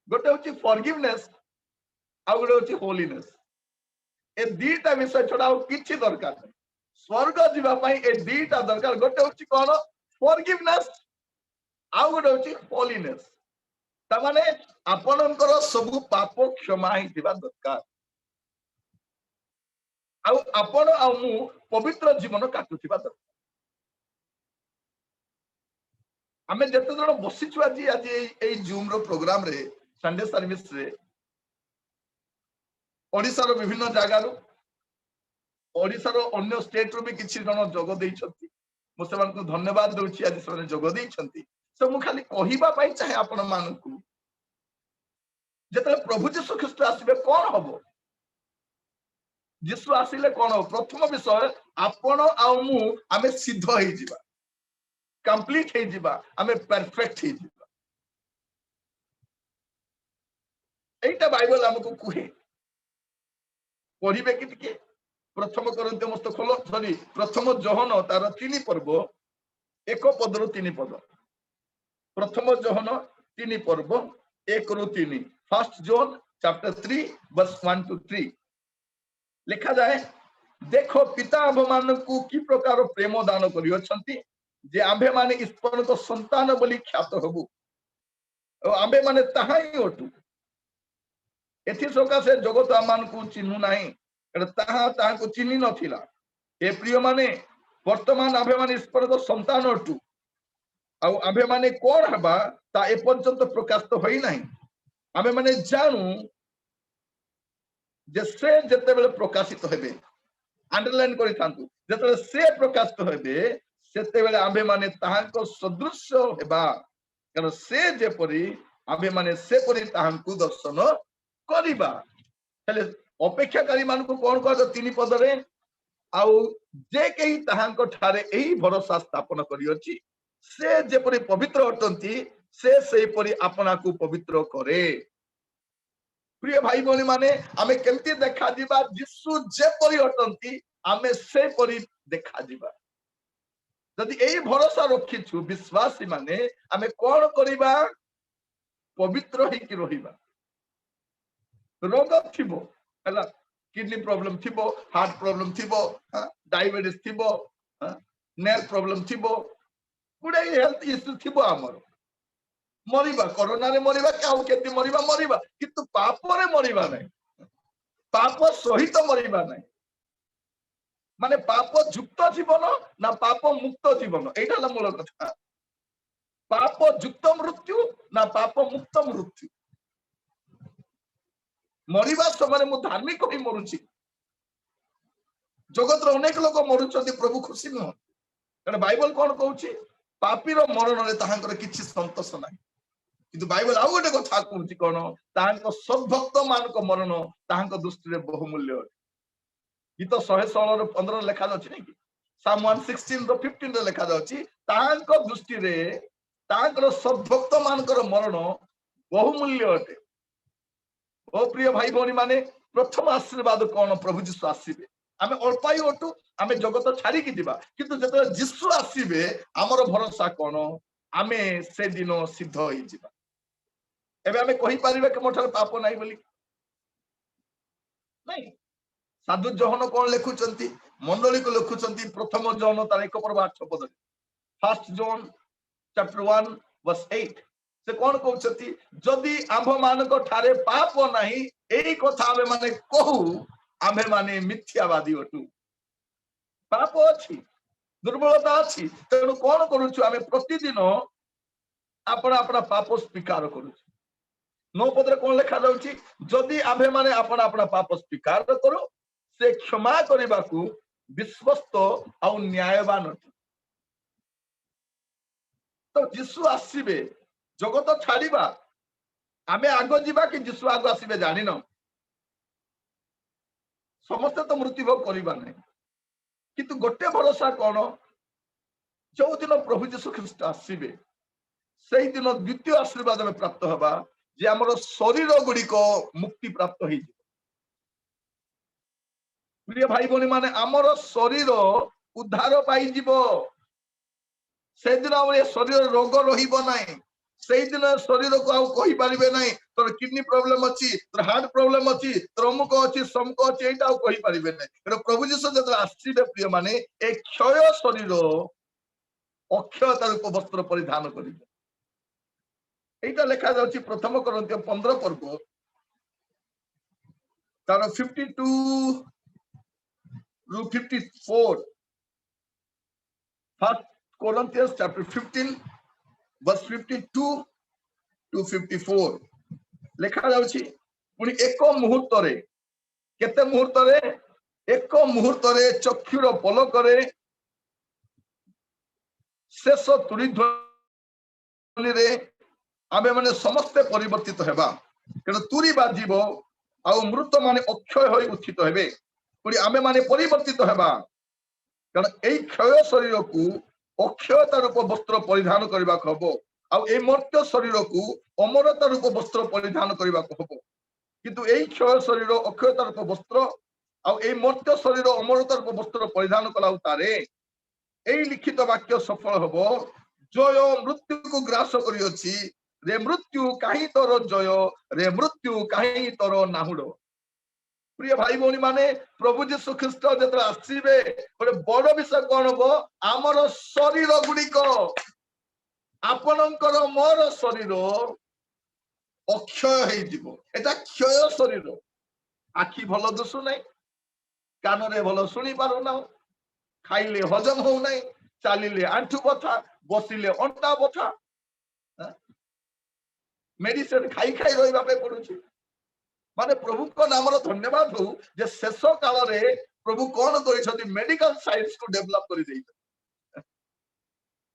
गोटे होची फॉरगिवनेस आ गोटे होची होलीनेस ए दीटा विषय छोड़ा किछि दरकार नहीं स्वर्ग जीवा पई ए दीटा दरकार गोटे होची कोन फॉरगिवनेस आ गोटे होची होलीनेस ता माने आपनकर सब पाप क्षमा ही दिबा दरकार आ आपण आ मु पवित्र जीवन काटुथिबा दरकार आमे जते जण बसिछु आज ए जूम रो प्रोग्राम रे संडे सर्विस रे ओडिसा रो विभिन्न जगह रो ओडिसा रो अन्य स्टेट रो भी किछि जण जोग देइ छथि मु सेमान को धन्यवाद दउछि आज से जोग देइ छथि से मु खाली कहिबा पई चाहे आपण मानकु जते प्रभु यीशु ख्रीष्ट आसीबे कोन हबो यीशु आसीले कोन हो प्रथम विषय आपण आ मु आमे सिद्ध होई जिबा कंप्लीट होई जिबा आमे परफेक्ट होई जिबा एटा बाइबल हमको कुहे पढिबे कि टिके प्रथम कोरिन्थ मस्त खोलो सॉरी प्रथम जोहन तार 3 पर्व 1 पद रो 3 पद प्रथम जोहन 3 पर्व 1 रो 3 first John chapter 3 verse 1 to 3 लिखा जाए देखो पिता आम्भ मानकु की प्रकार प्रेम दान करियछंती जे आम्भे माने ईश्वर को संतान बोली ख्यात हबु ओ आम्भे माने ताहाई ओटु एथि सोका से जगत आमानकु चिन्हु नाही ताहा ताहा को चिन्हि नथिला ए प्रिय माने वर्तमान आम्भे माने ईश्वर को संतान ओटु आ आम्भे माने कोन हबा ता ए पर्यंत प्रकाशित होई नाही आम्भे माने जानू जे से जते बेले प्रकाशित हेबे अंडरलाइन करि थांतु जते से प्रकाशित हेबे सेते बेले आम्भे माने ताहा को सदृश हेबा कारण से जे परि आम्भे माने से परि ताहा को दर्शन करिबा हेले अपेक्षाकारी मान को कोन कहत 3 पद रे आउ जे केही ताहा को ठारे एही भरोसा स्थापन करि अछि से जे परि पवित्र अटंती से सेही परि आपना को पवित्र करे प्रिय भाई बहनी माने आमे केमती देखा दिबा यीशु जे परि अटंती आमे से परि देखा दिबा यदि एही भरोसा रखिछु विश्वासी माने आमे कोन करिबा पवित्र ही कि रहिबा रोग थिबो हला किडनी प्रॉब्लम थिबो, हार्ट प्रॉब्लम थिबो, डायबिटीज थिबो, नेल प्रॉब्लम थिबो, गुडे हेल्थ इश्यू थिबो हमर मरिबा कोरोना रे मरिबा काउ केति मरिबा मरिबा किंतु पाप रे मरिबा नै पाप सहित मरिबा नै माने पाप युक्त जीवन ना पाप मुक्त जीवन एटा ला मूल कथा पाप युक्त मृत्यु ना पाप मुक्त मृत्यु मरिबा समय मु धार्मिक होई मरुची जगत रे अनेक लोक मरुचंती प्रभु खुशी न कारण बाइबल कोन कहूची पापी रो मरण रे ताहांकर किछि संतोष नाही किंतु बाइबल आउ गोटे कथा कहूची कोन ताहांक सद्भक्त मानक मरण ताहांक दृष्टि रे बहुमूल्य गीत 116 रो 15 लिखा जाछि नै कि साम 116 रो 15 रे लिखा जाछि ताहांक दृष्टि रे ताहांकर सद्भक्त मानकर मरण बहुमूल्य अटे ओ प्रिय भाई भौणी माने प्रथम आशीर्वाद कोन प्रभु जीसु आसीबे आमे अल्पाई ओटू आमे जगत छाड़ी की दिबा किंतु जते जीसु आसीबे हमर भरोसा कोन आमे से दिन सिद्ध होई जिबा एबे आमे कहि परिबे कि मोठर पाप नाही बोली नहीं साधु जहन कोन लेखुचंती मंडली को लेखुचंती प्रथम जहन तार 1 पर्व 8 पद फर्स्ट जॉन चैप्टर 1 वर्स 8 से कोन कहउचंती जदि आंभ मानक ठारे पाप नाही एई कथा आमे माने कहू आमे माने मिथ्यावादी अटू पाप अछि दुर्बलता अछि तेणु कोन करूछु आमे प्रतिदिन आपण आपण पाप स्वीकार करूछु 9 पद रे कोन लिखा जाउची जदि आमे माने आपण आपण पाप स्वीकार करू से क्षमा करिबाकू विश्वस्त आ न्यायवान अटू तो यीशु आसीबे जगत छाड़ीबा आमे आगो जीवा कि यीशु आगो आसीबे जानि न समस्त तो मृत्यु भोग करिबा नै किंतु गोटे भरोसा कोन जो दिन प्रभु यीशु ख्रीष्ट आसीबे सेही दिन द्वितीय आशीर्वाद में प्राप्त हबा जे हमर शरीर गुडी को मुक्ति प्राप्त होई प्रिय भाई बहनी माने हमर शरीर उद्धार पाई जीवो से दिन हमर शरीर रोग रहिबो नै सेही दिन शरीर को आ कहि परिबे नै तोर किडनी प्रॉब्लम अछि तोर हार्ट प्रॉब्लम अछि तोर अमुक अछि समक अछि एटा आ कहि परिबे नै प्रभु यीशु जत आसीबे प्रिय माने ए क्षय शरीर अक्षयता रूप वस्त्र परिधान करिबे एटा लिखा जाउछि प्रथम कोरिन्थिय 15 पर्व तार 52 रू 54 फर्स्ट कोरिन्थियंस चैप्टर 15 वर्स 52 टू 54 लिखा जाउछि पुनी एक मुहूर्त रे केते मुहूर्त रे एक मुहूर्त रे चक्षुर पलक रे शेष तुरी ध्वनि रे आमे माने समस्त परिवर्तित हेबा कारण तुरी बाजिब आ मृत माने अक्षय होई उचित हेबे पुनी आमे माने परिवर्तित हेबा कारण एई क्षय शरीर को अक्षयता रूप वस्त्र परिधान करबा हबो आ ए मर्त्य शरीर को अमरता रूप वस्त्र परिधान करबा हबो किंतु एई क्षय शरीर अक्षयता रूप वस्त्र आ ए मर्त्य शरीर अमरता रूप वस्त्र परिधान कला उतारे एई लिखित वाक्य सफल हबो जय मृत्यु को ग्रास करी अछि रे मृत्यु काहे तोर जय रे मृत्यु काहे तोर नाहुडो प्रिय भाई भौणी माने प्रभु यीशु ख्रीष्ट जतरा आसीबे गोटे बड़ विषय कोन हो हमर शरीर गुडी को आपनकर मोर शरीर अक्षय हेइ दिबो एटा क्षय शरीर आखि भलो दुसु नै कान रे भलो सुनी पारो ना खाइले हजम हो नै चालिले आंठु बथा बसिले अंटा बथा मेडिसिन खाई खाई रहिबा पे पडुछि माने प्रभु को नाम धन्यवाद हो जे शेष काल रे प्रभु कौन करिसथि मेडिकल साइंस को डेवलप करि देइ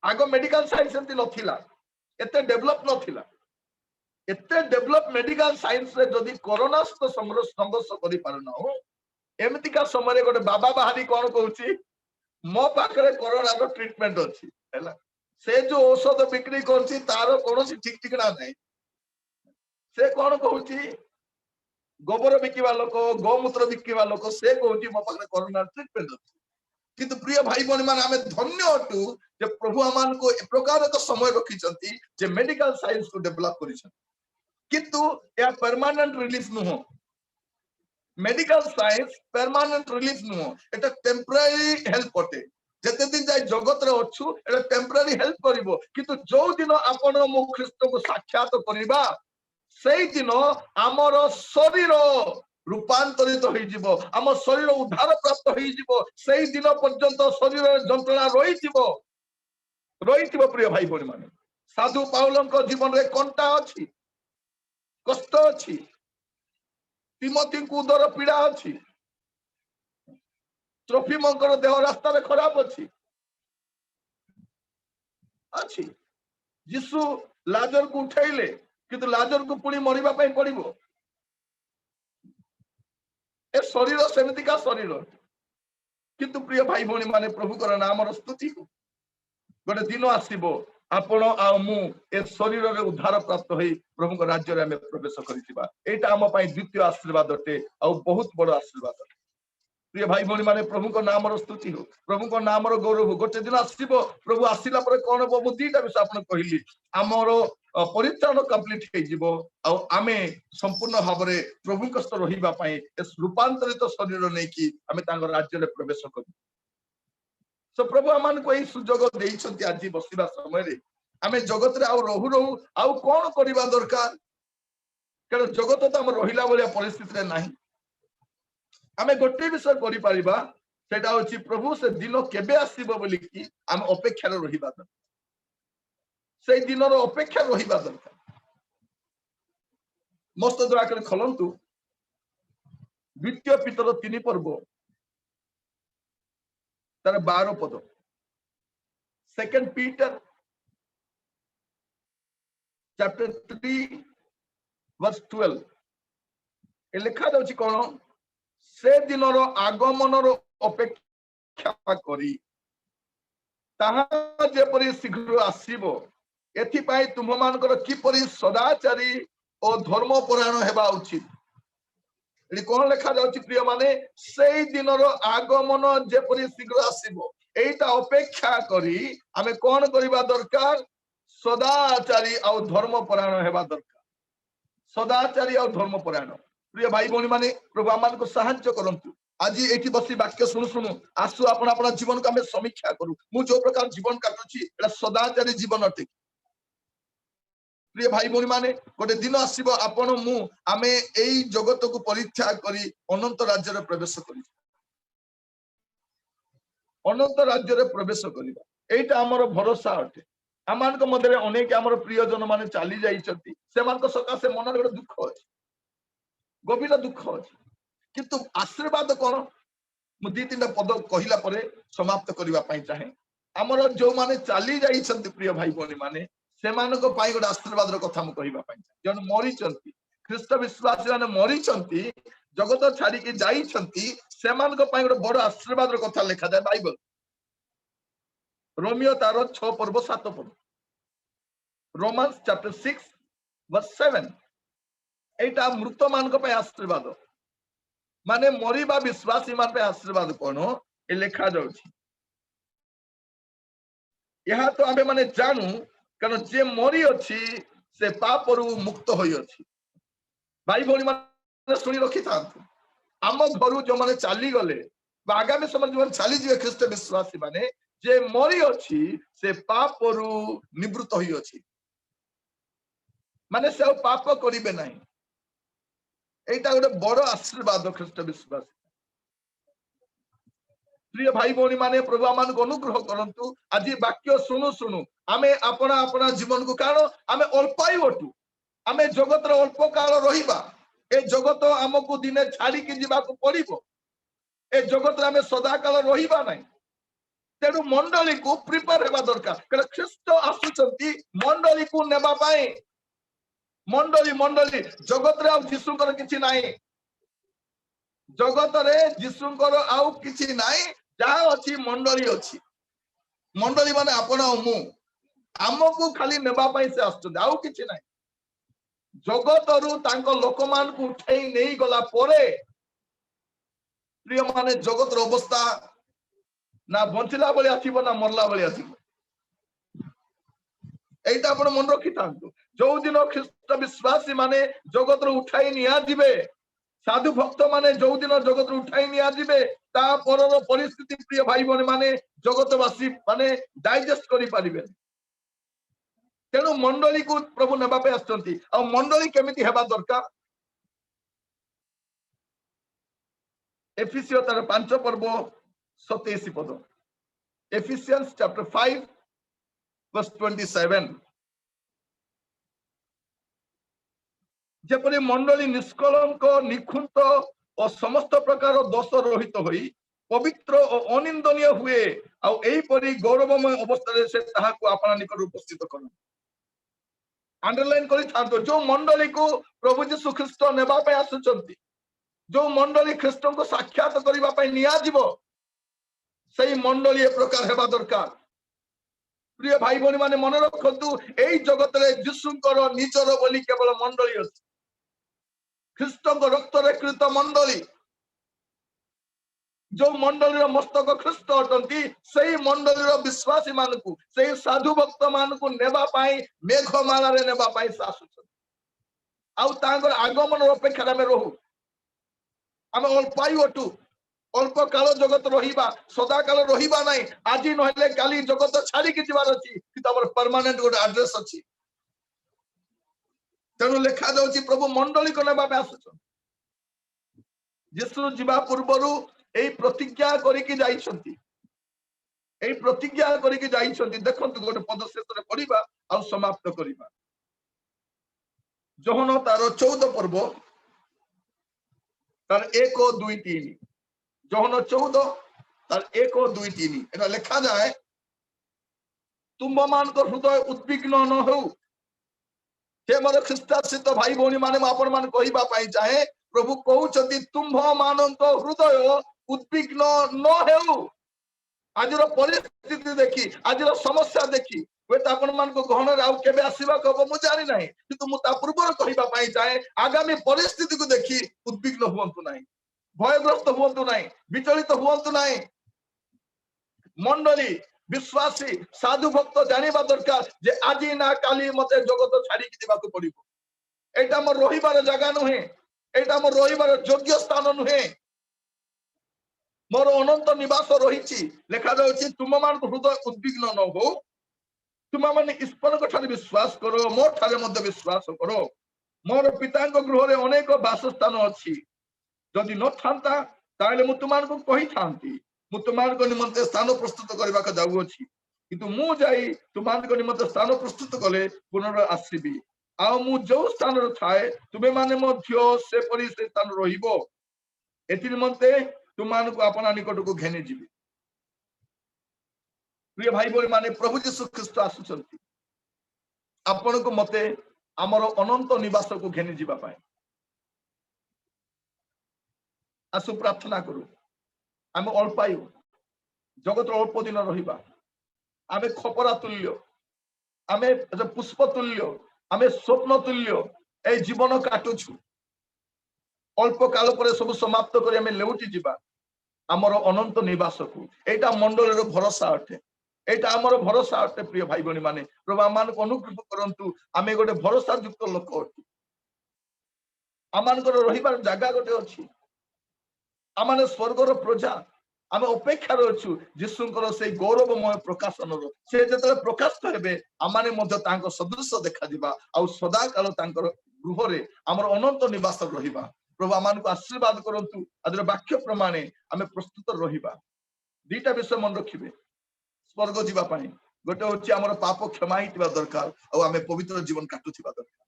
आगो मेडिकल साइंस एंती नथिला एते डेवलप नथिला एते डेवलप मेडिकल साइंस रे जदी कोरोना तो संघर्ष करि पारना हो एमती का समय रे गोटे बाबा बाहरी कौन कहउछि मो पाखरे कोरोना रो ट्रीटमेंट अछि हैला से जो औषध बिक्री करछि तारो कोनोसी ठीक ठिकना नै से कौन कहउछि गोबर बिकिवा लोक गोमूत्र बिकिवा लोक से कहउछि मो पाखरे कोरोना ट्रीटमेंट अछि किंतु प्रिय भाई बहनी माने आमे धन्य अटू जे प्रभु आमान को ए प्रकार एक समय रखिचंती जे मेडिकल साइंस को डेवलप करिसन किंतु या परमानेंट रिलीफ न हो मेडिकल साइंस परमानेंट रिलीफ नुह एटा टेम्पररी हेल्प अटे जेते दिन जाय जगत रे अछु एटा टेम्पररी हेल्प करिवो किंतु जो दिन आपण मो ख्रीष्ट को साक्षात करिबा सेई दिन हमर शरीर रूपांतरित होई जिवो हम शरीर उद्धार प्राप्त होई जिवो सेई दिन पर्यंत शरीर जंत्रणा रही प्रिय भाई भौणी माने साधु पाउलंक जीवन रे कंटा अछि कष्ट अछि तिमोथी को उदर पीड़ा अछि त्रोफिमंकर देह रास्ता रे खराब अछि यीशु लाजर को उठैले किंतु लाजर को पुणी मरिबा पई पड़िबो ए शरीर सेमिति का शरीर किंतु प्रिय भाई भौणी माने प्रभु कर नाम रो स्तुति हो गोटे दिन आसीबो आपण आ मु ए शरीर रे उद्धार प्राप्त होई प्रभु को राज्य रे हमें प्रवेश करितिबा एटा हम पई द्वितीय आशीर्वाद अटे आ बहुत बड़ आशीर्वाद अटे प्रिय भाई भौणी माने प्रभु को नाम रो स्तुति हो प्रभु को नाम रो गौरव हो गोटे दिन आसीबो प्रभु आसीला पर कोन हो मु दीटा विषय आपण कहली हमरो परित्राण कंप्लीट हे जिवो आ आमे संपूर्ण भाबरे प्रभु कष्ट रहिबा पई ए रूपांतरित शरीर नै कि आमे तांग राज्य रे प्रवेश करू सो प्रभु आमान को एई सुजोग देइछंती आज बसिबा समय रे आमे जगत रे आ रहू आ कोन करिबा दरकार कारण जगत तो हम रहिला बलिया परिस्थिति रे नाही आमे गोटे विषय करि परिबा सेटा होची प्रभु से दिन केबे आसीबो बोली कि हम अपेक्षा रे रहिबा दरकार से दिन रो अपेक्षा रहिबा दरकार मस्त दया कर खलंतु द्वितीय पीतर 3 पर्व तार 12 पद सेकंड पीटर चैप्टर 3 वर्स 12 ए लिखा जाउची कोन से दिन रो आगमन रो अपेक्षा करी ताहा जेपरि शीघ्र आसीबो एथि पाई तुम मानकर किपरि सदाचारी और धर्मपरायण हेबा उचित एडी कोन लिखा जाउची प्रिय माने सेई दिन रो आगमन जेपरि शीघ्र आसीबो एटा अपेक्षा करी हमें कोन करिबा दरकार सदाचारी और धर्मपरायण हेबा दरकार सदाचारी और धर्मपरायण प्रिय भाई भौणी माने प्रभु आमान को सहायता करंतु आज एठी बसी वाक्य सुनु सुनु आसु आपण आपण जीवन को हमें समीक्षा करू मु जो प्रकार जीवन काटुची एटा सदाचारी जीवन अटे प्रिय भाई भौणी माने गोटे दिन आसीबो आपण मु आमे एई जगत को परित्याग करी अनंत राज्य रे प्रवेश करी अनंत राज्य रे प्रवेश करिबा एटा हमर भरोसा अटे आमान को मधरे अनेक हमर प्रिय जन माने चाली जाईचंती सेमान को सकासे मन रे दुख अछि गभीर दुख अछि किंतु आशीर्वाद कोन मु दी तीन पद कहिला परे समाप्त करिबा पई चाहे हमर जो माने चाली जाईचंती प्रिय भाई भौणी माने सेमान को पाई गोटे आशीर्वाद रो कथा मु कहिबा पई जन मरिचंती ख्रीष्ट विश्वासी माने मरिचंती जगत छाड़ी के जाईचंती सेमान को पाई गोटे बड़ आशीर्वाद रो कथा लिखा जाय बाइबल रोमियो तार 6 पर्व 7 पद रोमन्स चैप्टर 6 वर्स 7 एटा मृत मान को पाई आशीर्वाद माने मरिबा विश्वासी मान पे आशीर्वाद कोन ए लिखा जाउची यहा तो आबे माने जानू कारण जे मरी अछि से पाप रु मुक्त होई अछि भाई भौणी माने सुनी रखि थांतु आम घरु जो माने चाली गले बा आगामी समय जो चाली जिवे ख्रीष्ट विश्वासी माने जे मरी अछि से पाप रु निवृत्त होई अछि माने से पाप करिबे नाही एटा गोटे बड़ आशीर्वाद ख्रीष्ट विश्वासी प्रिय भाई भौणी माने प्रभु आमान को अनुग्रह करंतु आज वाक्य सुनु सुनु आमे अपना अपना जीवन को कारण आमे अल्पाई बटू आमे जगत रे अल्प काल रहिबा ए जगत हमकु दिने छाड़ी के जीवा को पड़िबो ए जगत रे आमे सदा काल रहिबा नाही तेनु मंडली को प्रिपेयर हेबा दरकार कारण ख्रीष्ट आसुचंती मंडली को नेबा पाए मंडली जगत रे आ यीशुकर किछि नाही जगत रे यीशुकर आउ किछि नाही जहा अछि मंडली माने आपण मु आमको खाली नेबा पाई से आछन आउ किछि नाही जगत रु तांको लोकमान को उठै नै गला परे प्रिय माने जगत रो अवस्था ना बंचिला बली आथिबो ना मरला बली आथिबो एटा आपण मन रखि थांतु जो दिन ख्रीष्ट विश्वासी माने जगत रो उठाई निया दिबे साधु भक्त माने जो दिन जगत उठाई नि आजिबे ता परर परिस्थिति प्रिय भाई बहन माने जगतवासी माने डाइजेस्ट करि पारिबे तेणु मंडली को प्रभु नेबा पे आछंती आ मंडली केमिति हेबा दरकार एफिसियो तार 5 पर्व 27 पद एफिसियंस चैप्टर 5 वर्स 27 जेपरि मंडली निष्कलंक निखुंत और समस्त प्रकार दोष रहित होई पवित्र और अनिंदनीय हुए आउ एही परि गौरवमय अवस्था रे से ताहाको आपना निकट उपस्थित करन अंडरलाइन करि थांतो जो मंडली को प्रभु यीशु ख्रीष्ट नेबा पे आसुचंती जो मंडली ख्रीष्ट को साक्षात करबा पे निया जीवो सही मंडली ए प्रकार हेबा दरकार प्रिय भाई बहन माने मन रखतु एई जगत रे यीशुंकर निजर बोली केवल मंडली अछि ख्रीष्ट को रक्त रे कृत मंडली जो मंडली मस्तक ख्रीष्ट अटंती सही मंडली विश्वासी मानकु सही साधु भक्त मानकु नेबा पाई मेघमाला रे नेबा पाई सासुछन आउ तांगर आगमन अपेक्षा रे रहू हम अल्पायुटू अल्प काल जगत रहिबा सदा काल रहिबा नाही आज नहले काली जगत छाड़ी के जीवार अछि कि तमर परमानेंट गोटे एड्रेस अछि तेणु लेखा जाउची प्रभु मंडली को नेबा पे आसुछन यीशु जीवा पूर्वरु एई प्रतिज्ञा करिकि जाइछंती एई प्रतिज्ञा करिकि जाइछंती देखंतु गोटे पद शेष रे पढिबा आ समाप्त करिबा जोहन तार 14 पर्व तार 1 2 3 जोहन 14 तार 1 2 3 एटा लेखा जाए तुम मान को हृदय उद्विग्न न हो हे मोर ख्रीष्टाश्रित भाई भौणी माने आपण मान कहिबा पाई चाहे प्रभु कहउछंती तुम मान को हृदय उद्विग्न न हेउ आज परिस्थिति देखी आज समस्या देखी वे आपण मान को गहन आउ केबे आसीबा कब मु जानि नाही किंतु मु ता पूर्वर कहिबा पाई चाहे आगामी परिस्थिति को देखी उद्विग्न हुवंतु नाही भयग्रस्त हुवंतु नाही विचलित हुवंतु नाही मंडली विश्वासी साधु भक्त जानिबा दरकार जे आज ना काली मते जगत छाड़ी कि दिबाकू पड़िबो एटा मोर रहिबार जगह नुहे एटा मोर रहिबार योग्य स्थान नुहे मोर अनंत निवास रहिछि लेखा जाउछि तुम मान हृदय उद्विग्न न हो तुम माने ईश्वर को ठारे विश्वास करो मोर ठारे मध्य विश्वास करो मोर पिता गृह रे अनेक वासस्थान अछि जदि न थांता ताले मु तुमान को कहि थांती मु तुमान को निमंते स्थान प्रस्तुत करबा का जाउ अछि किंतु मु जाई तुमान को निमंते स्थान प्रस्तुत कले पुनर आसीबी आ मु जो स्थान रे थाए तुमे माने मध्य से परि से स्थान रहिबो एति निमंते तुमान को अपना निकट को घेने जीवी प्रिय भाई बोली माने प्रभु यीशु ख्रीष्ट आसुचंती आपण को मते हमर अनंत निवास को घेने जीवा पाए आसु प्रार्थना करू आम अल्पायु जगत अल्प दिन रहिबा आमे खपरा तुल्य आमे पुष्प तुल्य आमे स्वप्न तुल्य ए जीवन काटुछु अल्प काल पर सब समाप्त कर आमे लेउटी जीवा हमर अनंत निवास को एटा मंडल रो भरोसा अटे एटा हमर भरोसा अटे प्रिय भाई बहनी माने प्रभु आमान को अनुग्रह करंतु आमे गोटे भरोसा युक्त लोक अटु आमान को रहिबार जागा गोटे अछि आमाने स्वर्ग रो प्रजा आमे अपेक्षा रछु यीशुंकर से गौरवमय प्रकाशन रो से जतले प्रकाश हेबे आमाने मध्य तांको सदृश देखा दिबा आ सदा काल तांकर गृह रे हमर अनंत निवास रहिबा प्रभु आमान को आशीर्वाद करंतु आदर वाक्य प्रमाणे आमे प्रस्तुत रहिबा दीटा विषय मन रखिबे स्वर्ग जीवा पानी गोटे होची हमर पाप क्षमा हितबा दरकार आ आमे पवित्र जीवन काटुथिबा दरकार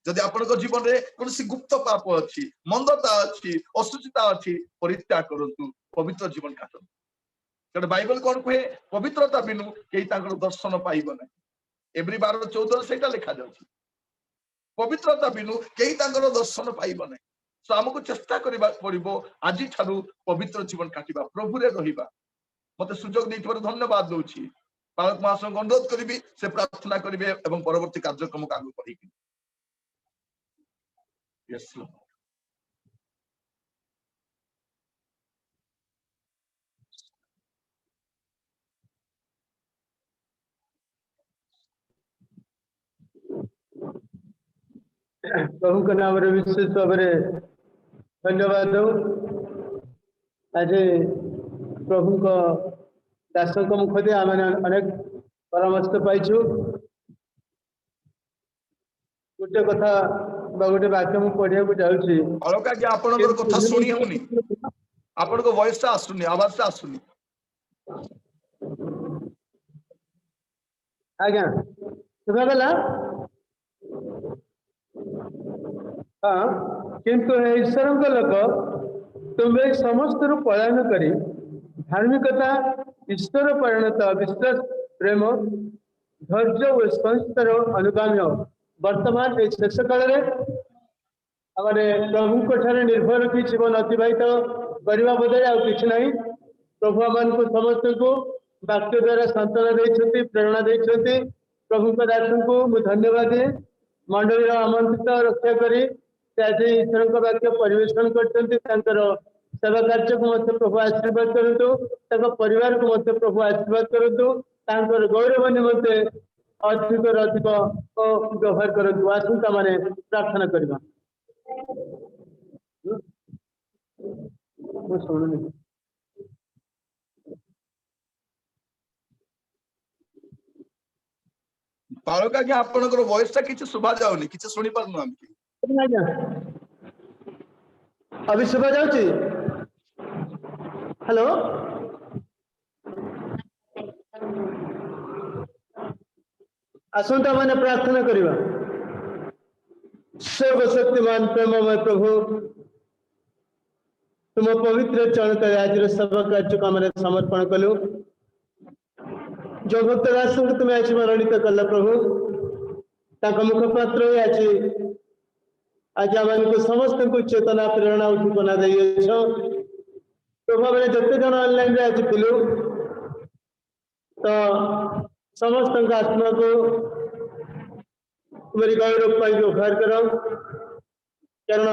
जदि आपनको जीवन रे कोनसी गुप्त पाप अछि मंदता अछि असुचिता अछि परित्याग करंतु पवित्र जीवन काटन कारण बाइबल कोन कहे पवित्रता बिनु केही तांकर दर्शन पाइबो नै एवरी 12:14 सेटा लिखा जाउछि पवित्रता बिनु केही तांकर दर्शन पाइबो नै सो हमको चेष्टा करबा पड़िबो आजि ठारू पवित्र जीवन काटिबा प्रभु रे रहिबा मते सुजोग दैथिबार धन्यवाद दउछि पालक महाशय अनुरोध करिबि से प्रार्थना करिबे एवं परवर्ती कार्यक्रम को आगु बढ़ेबि यस लॉर्ड प्रभु के नाम रे विशेष भाव धन्यवाद आज प्रभु को दास मुख दे आम अनेक परामर्श पाइछु गोटे कथा गोटे वाक्य मुझे पढ़िया को जाऊँगी अलका कि आपनकर कथा सुनी होनी आपन को वॉइस आसुनी आवाज आसुनी आज्ञा सुना हाँ किंतु ईश्वर लोक तुम्हें समस्त पलायन करी धार्मिकता ईश्वर परिणत विश्वास प्रेम धैर्य और संस्कार अनुगाम्य वर्तमान एक शेष काल प्रभु ठारे निर्भर रखी जीवन अतिबाहित करने बदले आउ कि नहीं प्रभु आम को समस्त को वाक्य द्वारा सांत्वना देते प्रेरणा देते प्रभु दास को मुझे धन्यवाद दिए मंडली आमंत्रित रक्षा करी आज ईश्वर वाक्य परिवेशन कर सेवा कार्य को मत प्रभु आशीर्वाद करूँ परिवार को मत प्रभु आशीर्वाद करूँ गौरव निमंते अधिक अधिक व्यवहार करूँ आसंता माने प्रार्थना करवा शुणुनी तारका कि आपनकर वॉइस टा किछ सुबा जाउनी किछ सुनी परनु हम अभी सुबह जाऊँगी हेलो आसंता माने प्रार्थना करवा सर्वशक्तिमान प्रेममय प्रभु तुम पवित्र चरण तले आज सभा कार्य को आम समर्पण कलु जो भक्त दास तुम्हें आज स्मरणित कल प्रभु मुखपात्र आज आज आम समस्त को चेतना प्रेरणा उद्दीपना दे प्रभु मैंने जिते जन ऑनलाइन आज थिलु तो समस्त आत्मा को तुम्हारी गौरव पर व्यवहार करो कारण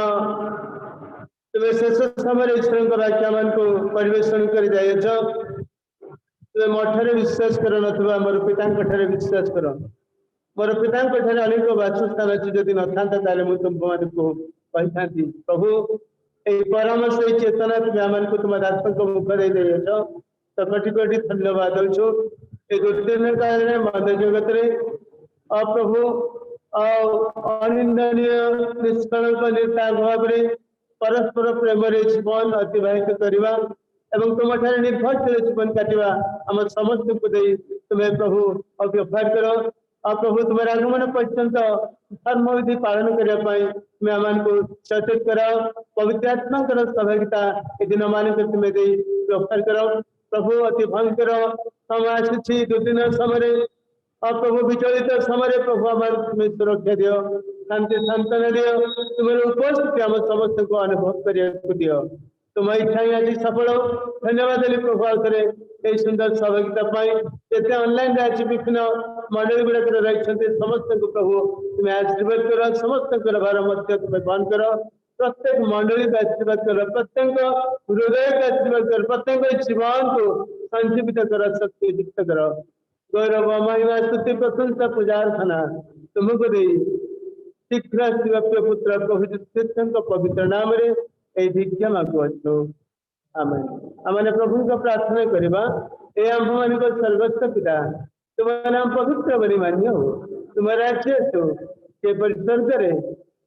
तुम्हें शेष समय ईश्वर वाक्य मान को परिवेशन कर तुम्हें मठे विश्वास कर मोर पिता विश्वास कर मोर पिता अनेक वासस्थान अच्छी जदि न था मुझे तुम को कही प्रभु ये परामर्श चेतना तुम्हें आम को तुम दास मुख दे तो कटी कटी धन्यवाद दौ ये दुर्दिन काल मद जगत प्रभु अनिंदनीय निष्कलंक निर्ताग भाव परस्पर प्रेम जीवन अतिबाहित करवा एवं तुम निर्भरशील जीवन काटिवा आम समस्त को दे तुम्हें प्रभु व्यवहार कर प्रभु तुम आगमन पर्यंत धर्म विधि पालन करने तुम्हें आम को सचेत कराओ पवित्र आत्मा सहभागिता ये दिन मान तुम्हें दे व्यवहार कर प्रभु अति भयंकर समय आसी दुर्दिन समय प्रभु विचलित समय प्रभु आम तुम्हें सुरक्षा दियो शांति सांत्वना दियो तुम्हारे उपस्थिति आम समस्त को अनुभव करने दियो तुम इच्छा ही आज सफल धन्यवाद देली प्रभु आउे ये सुंदर सहभागिता ये ऑनलाइन आज विभिन्न मंडली गुड़ाक रही समस्त को प्रभु तुम्हें आशीर्वाद कर समस्त भार मध्य तुम्हें बहन कर प्रत्येक मंडली का आशीर्वाद कर प्रत्येक हृदय का आशीर्वाद कर प्रत्येक जीवन को संजीवित कर शक्ति युक्त कर गौरव महिमा स्तुति प्रशंसा पूजार्थना तुमको दे शीघ्र शिवप्य पुत्र प्रभु श्रीकृष्ण पवित्र नाम रे ए भिक्षा मागुअछु आमेन आमने प्रभु का प्रार्थना करबा ए आम मान को सर्वस्व पिता तुम्हारा नाम पवित्र बनि मान्य हो तुम्हारा राज्य तो के पर स्वर्ग रे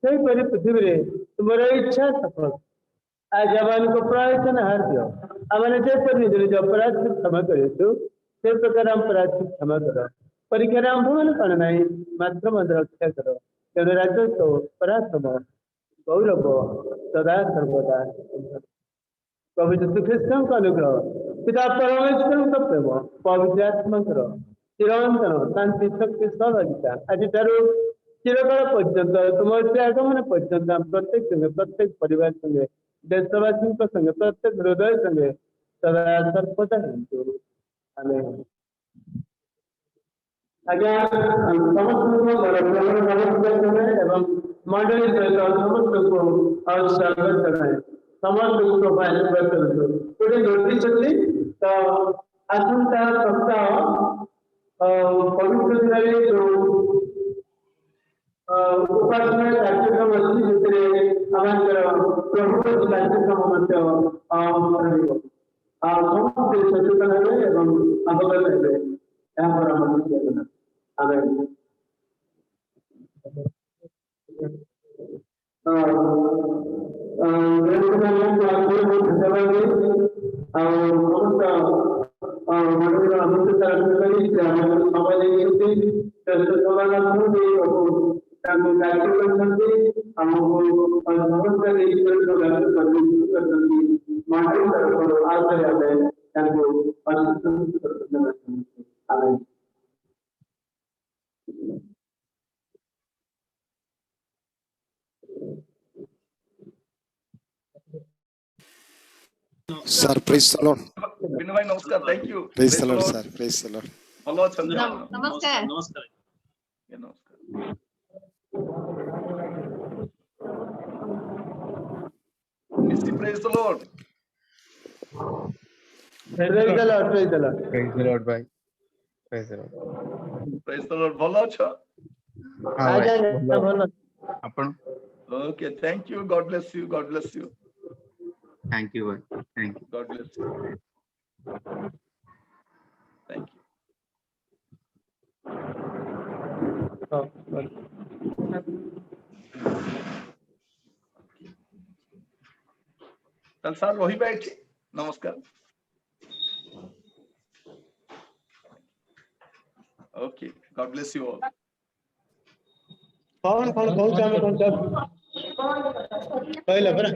से पर पृथ्वी रे तुम्हारा इच्छा सफल आज आमान को प्रार्थन हार दियो आमने जे पर निज निज अपराध क्षमा करे तो से प्रकार हम अपराध क्षमा करो परीक्षा आम भवन कण नहीं मात्र मद रक्षा करो तेरे राज्य तो पराक्रम गौरव सदा सर्वदा प्रभु यीशु ख्रीष्ट का अनुग्रह पिता परमेश्वर का प्रेम पवित्र आत्मा चिरंतन शांति शक्ति सहभागिता आज चिरकाल पर्यंत तुम आगमन पर्यंत प्रत्येक संगे प्रत्येक परिवार संगे देशवासी संगे प्रत्येक हृदय संगे सदा सर्वदा आमेन आज्ञा एवं मंडली सहित समस्त को और स्वागत जनाए समस्त को आशीर्वाद करते नोटिस अच्छी तो आसंता सप्ताह पवित्र दिन जो उपासना कार्यक्रम अच्छी जितने हमारे प्रभु कार्यक्रम मध्य ରହିବ ସମସ୍ତେ ସଚେତନ ହେବେ ଏବଂ ଅବଗତ ହେବେ ଏହାପରେ ଆମର ଯୋଜନା ଆମେ Sir, praise the Lord. Binu ଭାଇ ନମସ୍କାର, thank you. Praise the Lord, sir. Praise the Lord. ଭଲ ଅଛନ୍ତି ଆପଣ? ନମସ୍କାର। ନମସ୍କାର। ମିସି ପ୍ରେଜ୍ ଦ Lord. praise the Lord, praise the Lord. Praise the Lord, bhai. Praise the Lord. ପ୍ରେଜ୍ ଦ ଲର୍ଡ। ଭଲ ଅଛ? हाँ भाई, ଭଲ अपन okay, thank you. God bless you, God bless you, thank you भाई, thank you. God bless you, thank you. ତାହେଲେ sir ରହିବା ଏଠି। ନମସ୍କାର। Okay, God bless you all. କଣ କହୁଛ ଆମେ କଣ କହିଲା ପରା